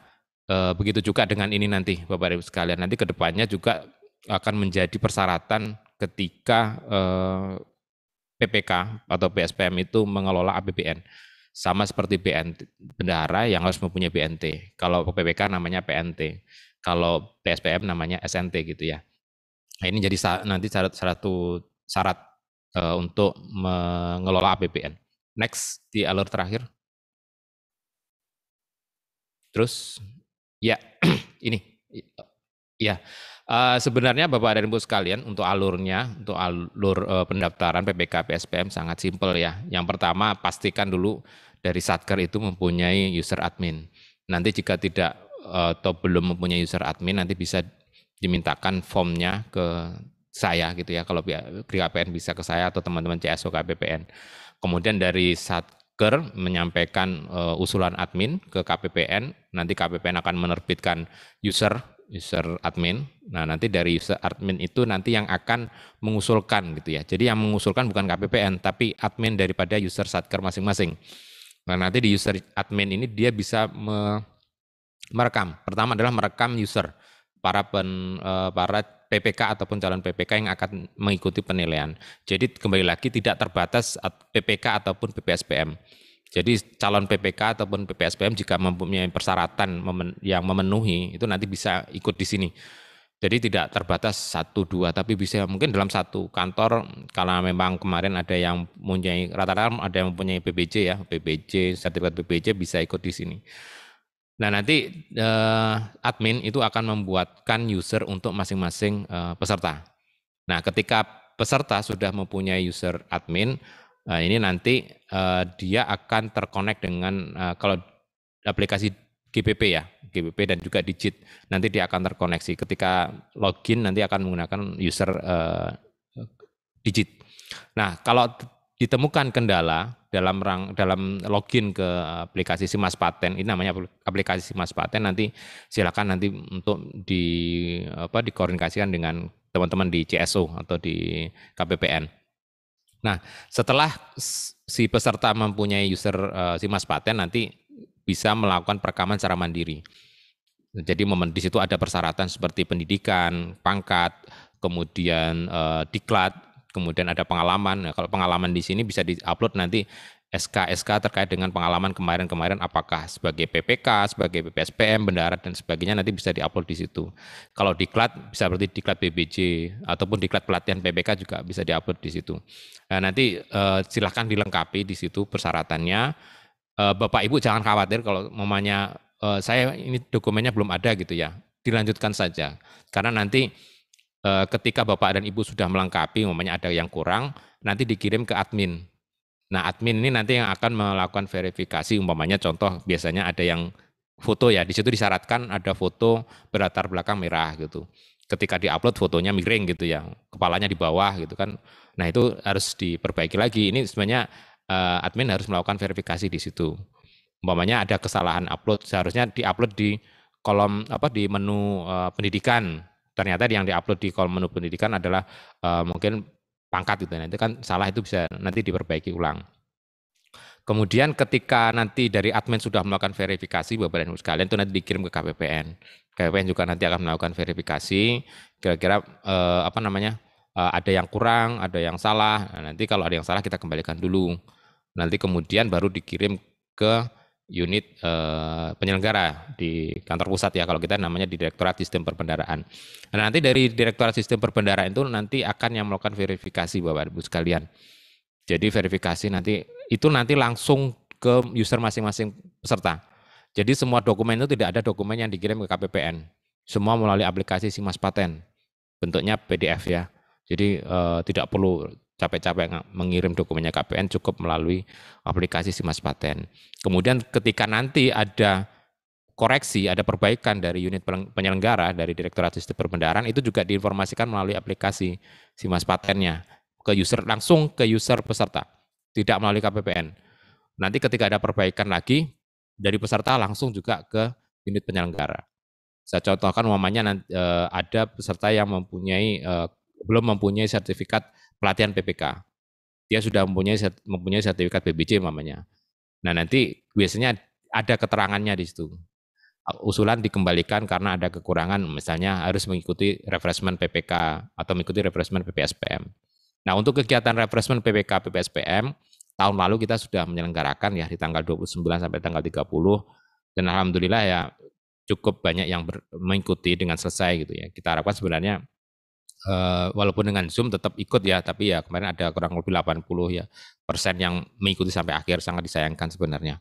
begitu juga dengan ini nanti Bapak Ibu sekalian, nanti kedepannya juga akan menjadi persyaratan ketika PPK atau PSPM itu mengelola APBN. Sama seperti bendahara yang harus mempunyai BNT. Kalau PPK namanya PNT, kalau PSPM namanya SNT gitu ya. Nah, ini jadi nanti syarat untuk mengelola APBN. Next di alur terakhir. Terus ya ini ya sebenarnya Bapak dan Ibu sekalian untuk alurnya, untuk alur pendaftaran PPK PSPM sangat simpel ya. Yang pertama pastikan dulu dari Satker itu mempunyai user admin. Nanti jika tidak atau belum mempunyai user admin, nanti bisa dimintakan formnya ke saya gitu ya, kalau KPPN bisa ke saya atau teman-teman CSO KPPN. kemudian dari Satker menyampaikan usulan admin ke KPPN, nanti KPPN akan menerbitkan user admin. Nah, nanti dari user admin itu nanti yang akan mengusulkan gitu ya. Jadi yang mengusulkan bukan KPPN, tapi admin daripada user Satker masing-masing. Nah, nanti di user admin ini dia bisa merekam. Pertama adalah merekam user, para PPK ataupun calon PPK yang akan mengikuti penilaian. Jadi kembali lagi tidak terbatas PPK ataupun PPSPM. Jadi calon PPK ataupun PPSPM jika mempunyai persyaratan yang memenuhi itu nanti bisa ikut di sini. Jadi tidak terbatas 1-2, tapi bisa mungkin dalam satu kantor, kalau memang kemarin ada yang mempunyai, rata-rata ada yang mempunyai PBJ ya, PBJ, sertifikat PBJ bisa ikut di sini. Nah, nanti admin itu akan membuatkan user untuk masing-masing peserta. Nah, ketika peserta sudah mempunyai user admin, ini nanti dia akan terkonek dengan kalau aplikasi GPP ya, GPP dan juga Digit. Nanti dia akan terkoneksi. Ketika login nanti akan menggunakan user Digit. Nah, kalau ditemukan kendala dalam login ke aplikasi Simas Paten, ini namanya aplikasi Simas Paten, nanti silakan nanti untuk dikoordinasikan dengan teman-teman di CSO atau di KPPN. Nah, setelah si peserta mempunyai user Simas Paten, nanti bisa melakukan perekaman secara mandiri. Jadi di situ ada persyaratan seperti pendidikan, pangkat, kemudian diklat, kemudian ada pengalaman. Nah, kalau pengalaman di sini bisa diupload nanti SK terkait dengan pengalaman kemarin-kemarin, apakah sebagai PPK, sebagai PPSPM, bendahara dan sebagainya, nanti bisa diupload di situ. Kalau diklat bisa seperti diklat BBJ ataupun diklat pelatihan PPK juga bisa diupload di situ. Nah, nanti silahkan dilengkapi di situ persyaratannya. Bapak Ibu jangan khawatir kalau mamanya saya ini dokumennya belum ada gitu ya, dilanjutkan saja. Karena nanti ketika Bapak dan Ibu sudah melengkapi, mamanya ada yang kurang, nanti dikirim ke admin. Nah, admin ini nanti yang akan melakukan verifikasi, umpamanya contoh biasanya ada yang foto ya, di situ disyaratkan ada foto berlatar belakang merah gitu. Ketika diupload fotonya miring gitu ya, kepalanya di bawah gitu kan. Nah, itu harus diperbaiki lagi. Ini sebenarnya admin harus melakukan verifikasi di situ. Umpamanya ada kesalahan upload, seharusnya diupload di kolom di menu pendidikan. Ternyata yang diupload di kolom menu pendidikan adalah mungkin pangkat gitu. Nanti kan salah, itu bisa nanti diperbaiki ulang. Kemudian ketika nanti dari admin sudah melakukan verifikasi, Bapak dan Ibu sekalian, itu nanti dikirim ke KPPN. KPPN juga nanti akan melakukan verifikasi, kira-kira ada yang kurang, ada yang salah. Nah, nanti kalau ada yang salah kita kembalikan dulu. Nanti kemudian baru dikirim ke unit penyelenggara di kantor pusat ya, kalau kita namanya di Direktorat Sistem Perbendaharaan. Nah, nanti dari Direktorat Sistem Perbendaharaan itu nanti akan yang melakukan verifikasi Bapak Ibu sekalian. Jadi verifikasi nanti langsung ke user masing-masing peserta. Jadi semua dokumen itu tidak ada dokumen yang dikirim ke KPPN. Semua melalui aplikasi Simas Paten. Bentuknya PDF ya. Jadi tidak perlu capek-capek mengirim dokumennya KPPN, cukup melalui aplikasi Simas Paten. Kemudian ketika nanti ada koreksi, ada perbaikan dari unit penyelenggara, dari Direktorat Sistem Perbendaharaan, itu juga diinformasikan melalui aplikasi Simas Patennya ke user, langsung ke user peserta, tidak melalui KPPN. Nanti ketika ada perbaikan lagi dari peserta langsung juga ke unit penyelenggara. Saya contohkan umpamanya ada peserta yang belum mempunyai sertifikat pelatihan PPK. Dia sudah mempunyai sertifikat PBJ umpamanya. Nah, nanti biasanya ada keterangannya di situ. Usulan dikembalikan karena ada kekurangan, misalnya harus mengikuti refreshment PPK atau mengikuti refreshment PPSPM. Nah, untuk kegiatan refreshment PPK PPSPM, tahun lalu kita sudah menyelenggarakan ya di tanggal 29 sampai tanggal 30, dan alhamdulillah ya cukup banyak yang mengikuti dengan selesai gitu ya. Kita harapkan sebenarnya walaupun dengan Zoom tetap ikut ya, tapi ya kemarin ada kurang lebih 80% ya yang mengikuti sampai akhir, sangat disayangkan sebenarnya.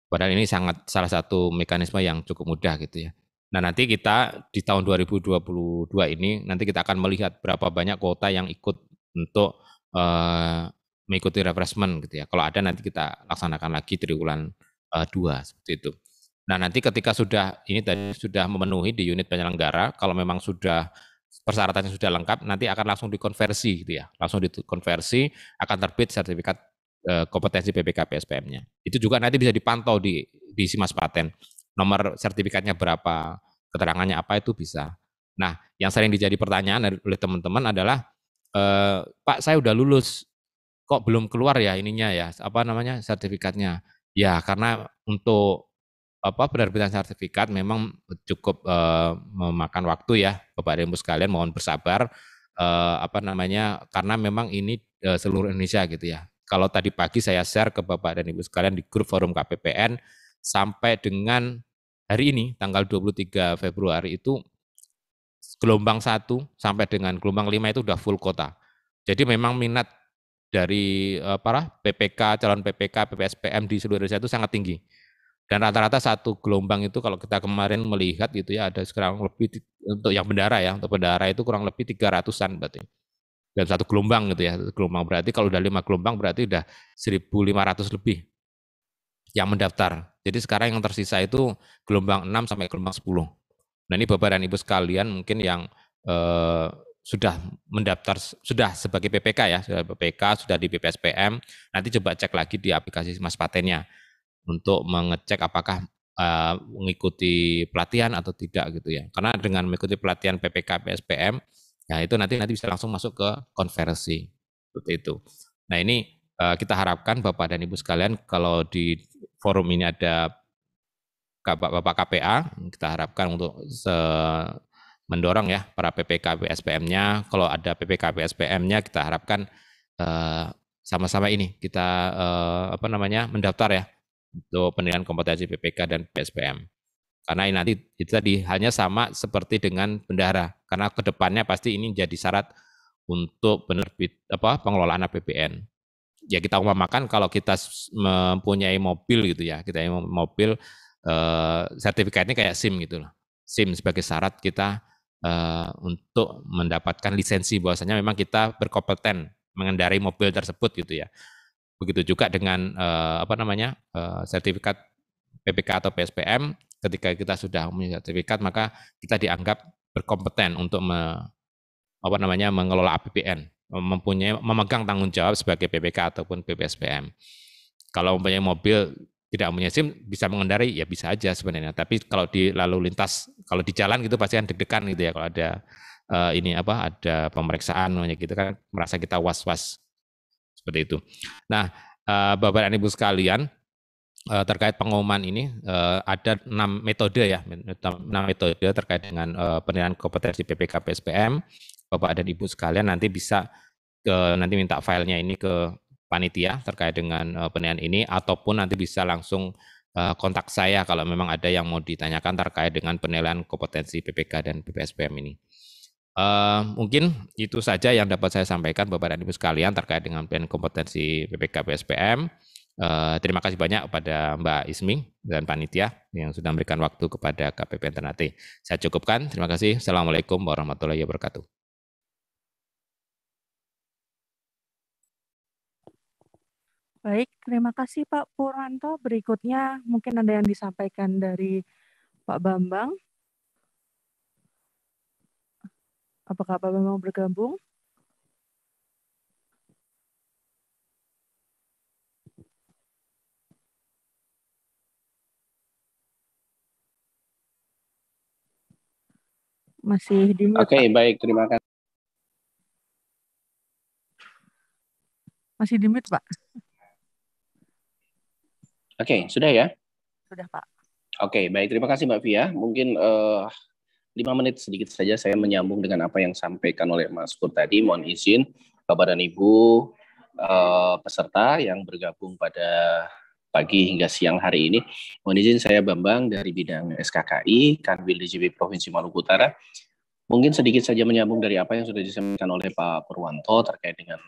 Padahal ini salah satu mekanisme yang cukup mudah gitu ya. Nah, nanti kita di tahun 2022 ini nanti kita akan melihat berapa banyak kuota yang ikut untuk mengikuti refreshment gitu ya. Kalau ada nanti kita laksanakan lagi triwulan 2 seperti itu. Nah, nanti ketika sudah memenuhi di unit penyelenggara, kalau memang sudah persyaratannya sudah lengkap, nanti akan langsung dikonversi gitu ya. Langsung dikonversi, akan terbit sertifikat kompetensi PPK PSPM-nya. Itu juga nanti bisa dipantau di Simas Paten. Nomor sertifikatnya berapa, keterangannya apa itu bisa. Nah, yang sering dijadi pertanyaan oleh teman-teman adalah, Pak, saya udah lulus, kok belum keluar ya ininya ya, apa namanya, sertifikatnya. Ya, karena untuk penerbitan sertifikat memang cukup memakan waktu ya, Bapak dan Ibu sekalian, mohon bersabar, karena memang ini seluruh Indonesia gitu ya. Kalau tadi pagi saya share ke Bapak dan Ibu sekalian di grup forum KPPN, sampai dengan hari ini tanggal 23 Februari itu gelombang 1 sampai dengan gelombang 5 itu udah full kota. Jadi memang minat dari para PPK, calon PPK, PPSPM di seluruh Indonesia itu sangat tinggi. Dan rata-rata satu gelombang itu kalau kita kemarin melihat gitu ya, ada kurang lebih untuk yang bendara ya, untuk bendara itu kurang lebih 300-an berarti. Dan satu gelombang gitu ya, gelombang berarti kalau udah 5 gelombang berarti udah 1.500 lebih yang mendaftar. Jadi sekarang yang tersisa itu gelombang 6 sampai gelombang 10. Nah ini Bapak dan Ibu sekalian mungkin yang sudah mendaftar, sudah sebagai PPK ya, sudah PPK, sudah di BPSPM, nanti coba cek lagi di aplikasi Mas Patennya untuk mengecek apakah mengikuti pelatihan atau tidak gitu ya. Karena dengan mengikuti pelatihan PPK PSPM, ya itu nanti bisa langsung masuk ke konversi seperti itu. Nah ini kita harapkan Bapak dan Ibu sekalian, kalau di forum ini ada Bapak KPA, kita harapkan untuk mendorong ya para PPK PSPM-nya. Kalau ada PPK PSPM-nya, kita harapkan sama-sama ini kita mendaftar ya untuk penilaian kompetensi PPK dan PSPM. Karena ini nanti itu tadi hanya sama seperti dengan bendahara, karena kedepannya pasti ini jadi syarat untuk pengelolaan APBN. Ya kita umpamakan kalau kita mempunyai mobil gitu ya, kita mobil sertifikatnya kayak SIM gitu loh. SIM sebagai syarat kita untuk mendapatkan lisensi bahwasanya memang kita berkompeten mengendarai mobil tersebut gitu ya. Begitu juga dengan sertifikat PPK atau PSPM, ketika kita sudah mempunyai sertifikat maka kita dianggap berkompeten untuk mengelola APBN, memegang tanggung jawab sebagai PPK ataupun PPSPM. Kalau mempunyai mobil tidak mempunyai SIM bisa mengendarai ya bisa aja sebenarnya, tapi kalau di lalu lintas, kalau di jalan gitu pasti kan deg-degan gitu ya, kalau ada ada pemeriksaan gitu kan, merasa kita was-was seperti itu. Nah, Bapak dan Ibu sekalian, terkait pengumuman ini ada 6 metode ya, 6 metode terkait dengan penilaian kompetensi PPK PSPM. Bapak dan Ibu sekalian nanti bisa nanti minta filenya ini ke panitia terkait dengan penilaian ini, ataupun nanti bisa langsung kontak saya kalau memang ada yang mau ditanyakan terkait dengan penilaian kompetensi PPK dan PPSPM ini. Mungkin itu saja yang dapat saya sampaikan Bapak dan Ibu sekalian terkait dengan penilaian kompetensi PPK PSPM. Terima kasih banyak kepada Mbak Isming dan panitia yang sudah memberikan waktu kepada KPPN Ternate. Saya cukupkan. Terima kasih. Assalamualaikum warahmatullahi wabarakatuh. Baik, terima kasih Pak Purwanto. Berikutnya mungkin ada yang disampaikan dari Pak Bambang. Apakah Pak Bambang bergabung? Masih di mute. Oke, baik, terima kasih. Masih di mute, Pak. Oke, sudah ya? Sudah, Pak. Oke, baik, terima kasih Mbak Via. Mungkin 5 menit sedikit saja saya menyambung dengan apa yang disampaikan oleh Mas Pur tadi. Mohon izin Bapak dan Ibu peserta yang bergabung pada pagi hingga siang hari ini. Mohon izin saya Bambang dari bidang SKKI, Kanwil DJP Provinsi Maluku Utara. Mungkin sedikit saja menyambung dari apa yang sudah disampaikan oleh Pak Purwanto terkait dengan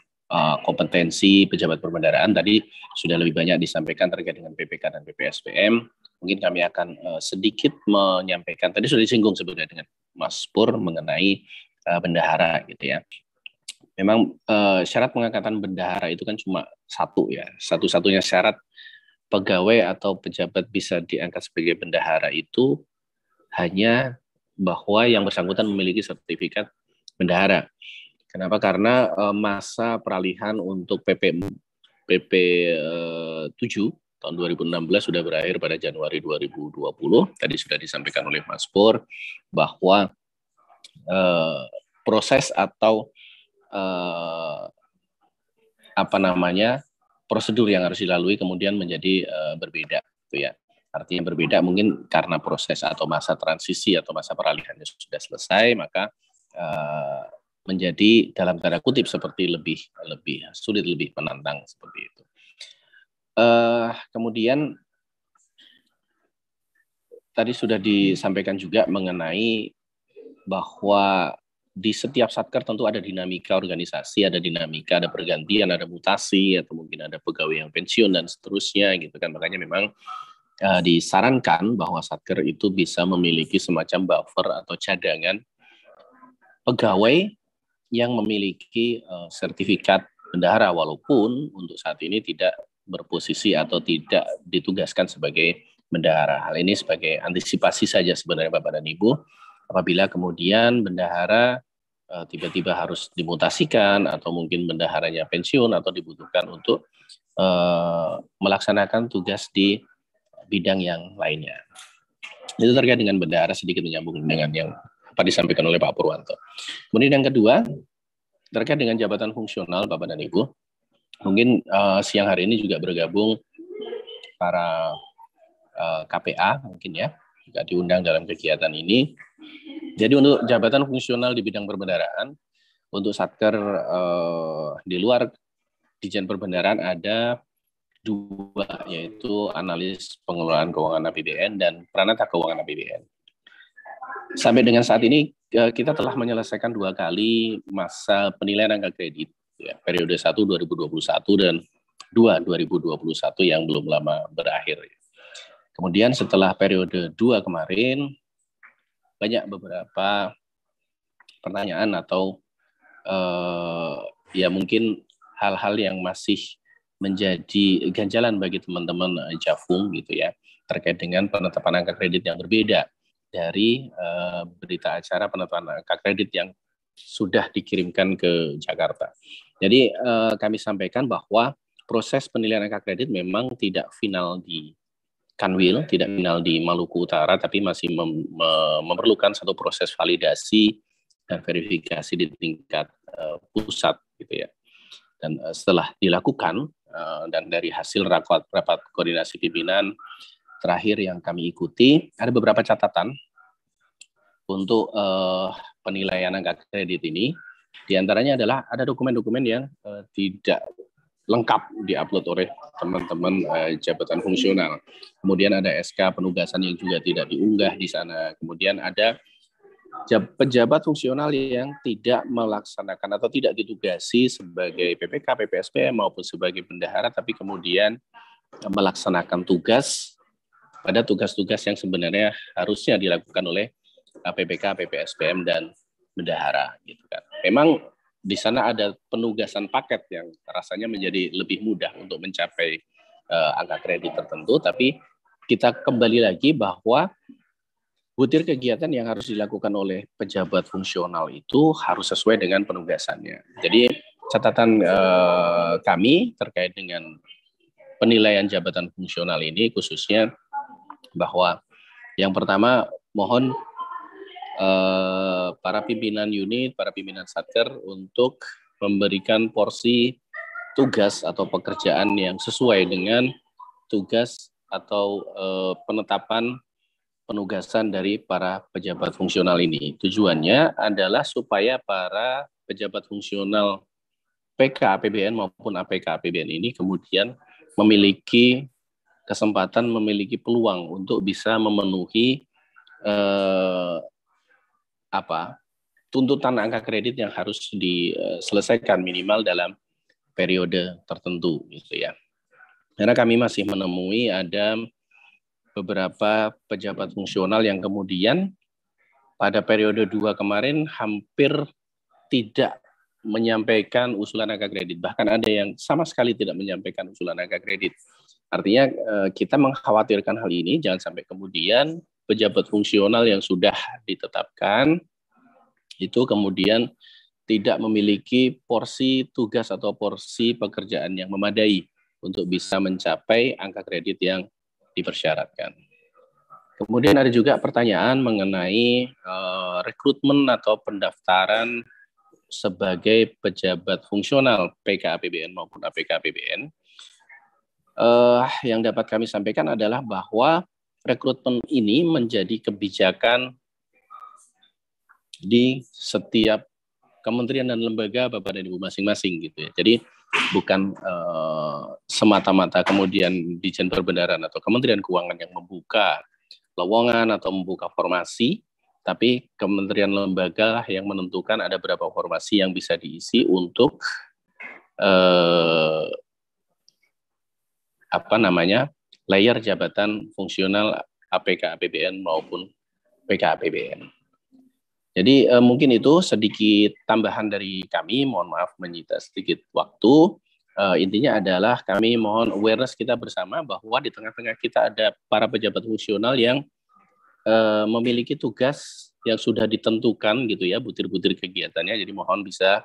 kompetensi pejabat perbendaharaan. Tadi sudah lebih banyak disampaikan terkait dengan PPK dan PPSPM. Mungkin kami akan sedikit menyampaikan, tadi sudah disinggung sebenarnya dengan Mas Pur mengenai bendahara gitu ya. Memang syarat pengangkatan bendahara itu kan cuma satu ya, satu-satunya syarat pegawai atau pejabat bisa diangkat sebagai bendahara itu hanya bahwa yang bersangkutan memiliki sertifikat bendahara. Kenapa? Karena masa peralihan untuk PP 7 tahun 2016 sudah berakhir pada Januari 2020. Tadi sudah disampaikan oleh Mas Pur bahwa proses atau prosedur yang harus dilalui kemudian menjadi berbeda, gitu ya. Artinya berbeda mungkin karena proses atau masa transisi atau masa peralihannya sudah selesai, maka menjadi dalam tanda kutip seperti lebih sulit, lebih menantang seperti itu. Kemudian tadi sudah disampaikan juga mengenai bahwa di setiap satker tentu ada dinamika organisasi, ada dinamika, ada pergantian, ada mutasi, atau mungkin ada pegawai yang pensiun dan seterusnya, gitu kan. Makanya memang disarankan bahwa satker itu bisa memiliki semacam buffer atau cadangan pegawai yang memiliki sertifikat bendahara, walaupun untuk saat ini tidak berposisi atau tidak ditugaskan sebagai bendahara. Hal ini sebagai antisipasi saja sebenarnya Bapak dan Ibu, apabila kemudian bendahara tiba-tiba harus dimutasikan atau mungkin bendaharanya pensiun atau dibutuhkan untuk melaksanakan tugas di bidang yang lainnya. Itu terkait dengan bendahara, sedikit menyambung dengan yang apa disampaikan oleh Pak Purwanto. Kemudian yang kedua, terkait dengan jabatan fungsional Bapak dan Ibu, mungkin siang hari ini juga bergabung para KPA mungkin ya, juga diundang dalam kegiatan ini. Jadi untuk jabatan fungsional di bidang perbendaharaan, untuk satker di luar Ditjen Perbendaharaan ada 2, yaitu analis pengelolaan keuangan APBN dan pranata keuangan APBN. Sampai dengan saat ini kita telah menyelesaikan 2 kali masa penilaian angka kredit, ya, periode 1 2021 dan 2 2021 yang belum lama berakhir. Kemudian setelah periode 2 kemarin, banyak beberapa pertanyaan atau ya mungkin hal-hal yang masih menjadi ganjalan bagi teman-teman Jafung gitu ya, terkait dengan penetapan angka kredit yang berbeda dari berita acara penetapan angka kredit yang sudah dikirimkan ke Jakarta. Jadi kami sampaikan bahwa proses penilaian angka kredit memang tidak final di Kanwil, tidak final di Maluku Utara, tapi masih memerlukan satu proses validasi dan verifikasi di tingkat pusat, gitu ya. Dan setelah dilakukan dan dari hasil rapat koordinasi pimpinan terakhir yang kami ikuti, ada beberapa catatan untuk penilaian angka kredit ini. Di antaranya adalah ada dokumen-dokumen yang tidak lengkap diupload oleh teman-teman jabatan fungsional. Kemudian ada SK penugasan yang juga tidak diunggah di sana. Kemudian ada pejabat fungsional yang tidak melaksanakan atau tidak ditugasi sebagai PPK, PPSPM maupun sebagai bendahara, tapi kemudian melaksanakan tugas pada tugas-tugas yang sebenarnya harusnya dilakukan oleh PPK, PPSPM dan bendahara, gitu kan. Memang di sana ada penugasan paket yang rasanya menjadi lebih mudah untuk mencapai angka kredit tertentu, tapi kita kembali lagi bahwa butir kegiatan yang harus dilakukan oleh pejabat fungsional itu harus sesuai dengan penugasannya. Jadi catatan kami terkait dengan penilaian jabatan fungsional ini khususnya bahwa yang pertama mohon para pimpinan unit, para pimpinan satker untuk memberikan porsi tugas atau pekerjaan yang sesuai dengan tugas atau penetapan penugasan dari para pejabat fungsional ini. Tujuannya adalah supaya para pejabat fungsional PK APBN maupun APK APBN ini kemudian memiliki kesempatan, memiliki peluang untuk bisa memenuhi tuntutan angka kredit yang harus diselesaikan minimal dalam periode tertentu, gitu ya. Karena kami masih menemui ada beberapa pejabat fungsional yang kemudian pada periode 2 kemarin hampir tidak menyampaikan usulan angka kredit. Bahkan ada yang sama sekali tidak menyampaikan usulan angka kredit. Artinya kita mengkhawatirkan hal ini, jangan sampai kemudian pejabat fungsional yang sudah ditetapkan itu kemudian tidak memiliki porsi tugas atau porsi pekerjaan yang memadai untuk bisa mencapai angka kredit yang dipersyaratkan. Kemudian ada juga pertanyaan mengenai rekrutmen atau pendaftaran sebagai pejabat fungsional PKAPBN maupun APKAPBN. Yang dapat kami sampaikan adalah bahwa rekrutmen ini menjadi kebijakan di setiap kementerian dan lembaga Bapak dan Ibu masing-masing gitu ya. Jadi bukan semata-mata kemudian Ditjen Perbendaharaan atau Kementerian Keuangan yang membuka lowongan atau membuka formasi, tapi kementerian lembaga yang menentukan ada berapa formasi yang bisa diisi untuk layer jabatan fungsional APK-APBN maupun PK-APBN. Jadi mungkin itu sedikit tambahan dari kami, mohon maaf menyita sedikit waktu. Intinya adalah kami mohon awareness kita bersama bahwa di tengah-tengah kita ada para pejabat fungsional yang memiliki tugas yang sudah ditentukan gitu ya, butir-butir kegiatannya. Jadi mohon bisa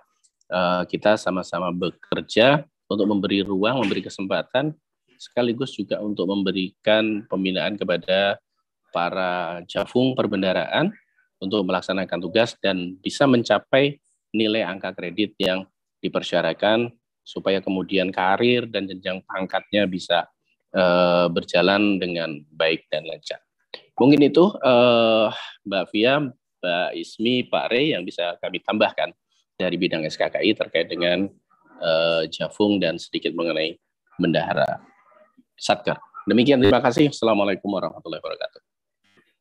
kita sama-sama bekerja untuk memberi ruang, memberi kesempatan, sekaligus juga untuk memberikan pembinaan kepada para jafung perbendaharaan untuk melaksanakan tugas dan bisa mencapai nilai angka kredit yang dipersyaratkan supaya kemudian karir dan jenjang pangkatnya bisa berjalan dengan baik dan lancar. Mungkin itu Mbak Via, Mbak Ismi, Pak Rey yang bisa kami tambahkan dari bidang SKKI terkait dengan jafung dan sedikit mengenai bendahara Satker. Demikian, terima kasih. Assalamualaikum warahmatullahi wabarakatuh.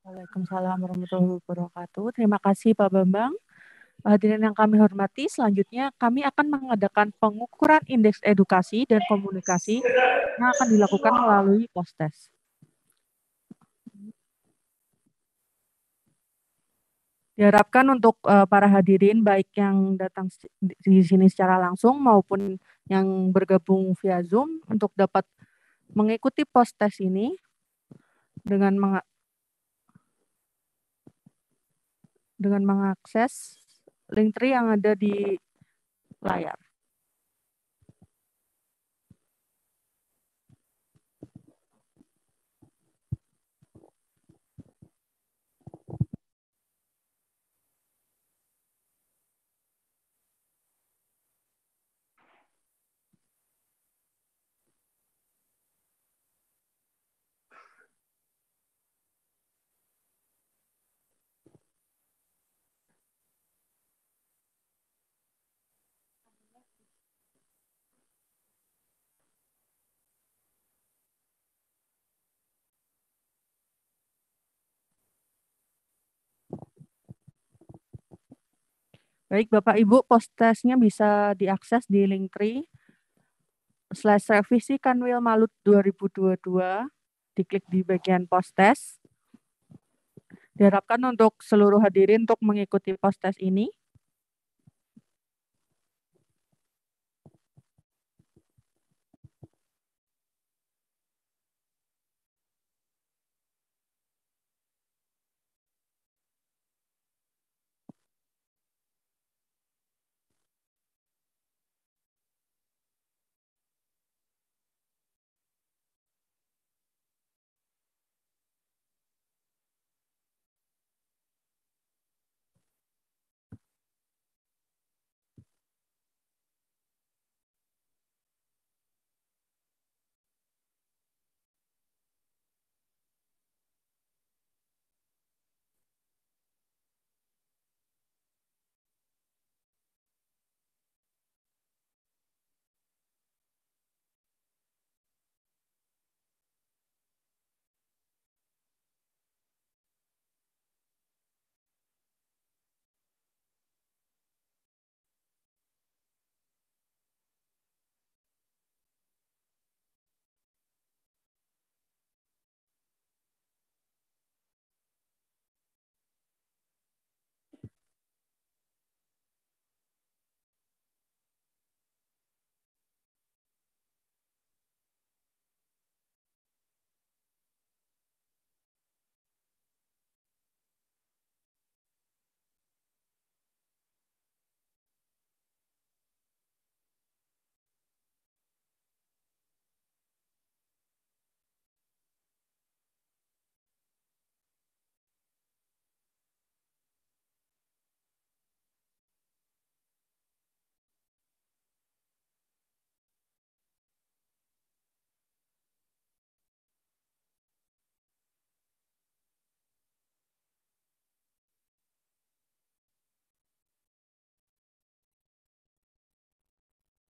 Waalaikumsalam warahmatullahi wabarakatuh. Terima kasih Pak Bambang. Hadirin yang kami hormati, selanjutnya kami akan mengadakan pengukuran indeks edukasi dan komunikasi yang akan dilakukan melalui post-test. Diharapkan untuk para hadirin baik yang datang di sini secara langsung maupun yang bergabung via Zoom untuk dapat mengikuti post-test ini dengan mengakses link tree yang ada di layar. Baik, Bapak Ibu, post-testnya bisa diakses di link tree /revisi Kanwil Malut 2022, diklik di bagian post-test. Diharapkan untuk seluruh hadirin untuk mengikuti post-test ini.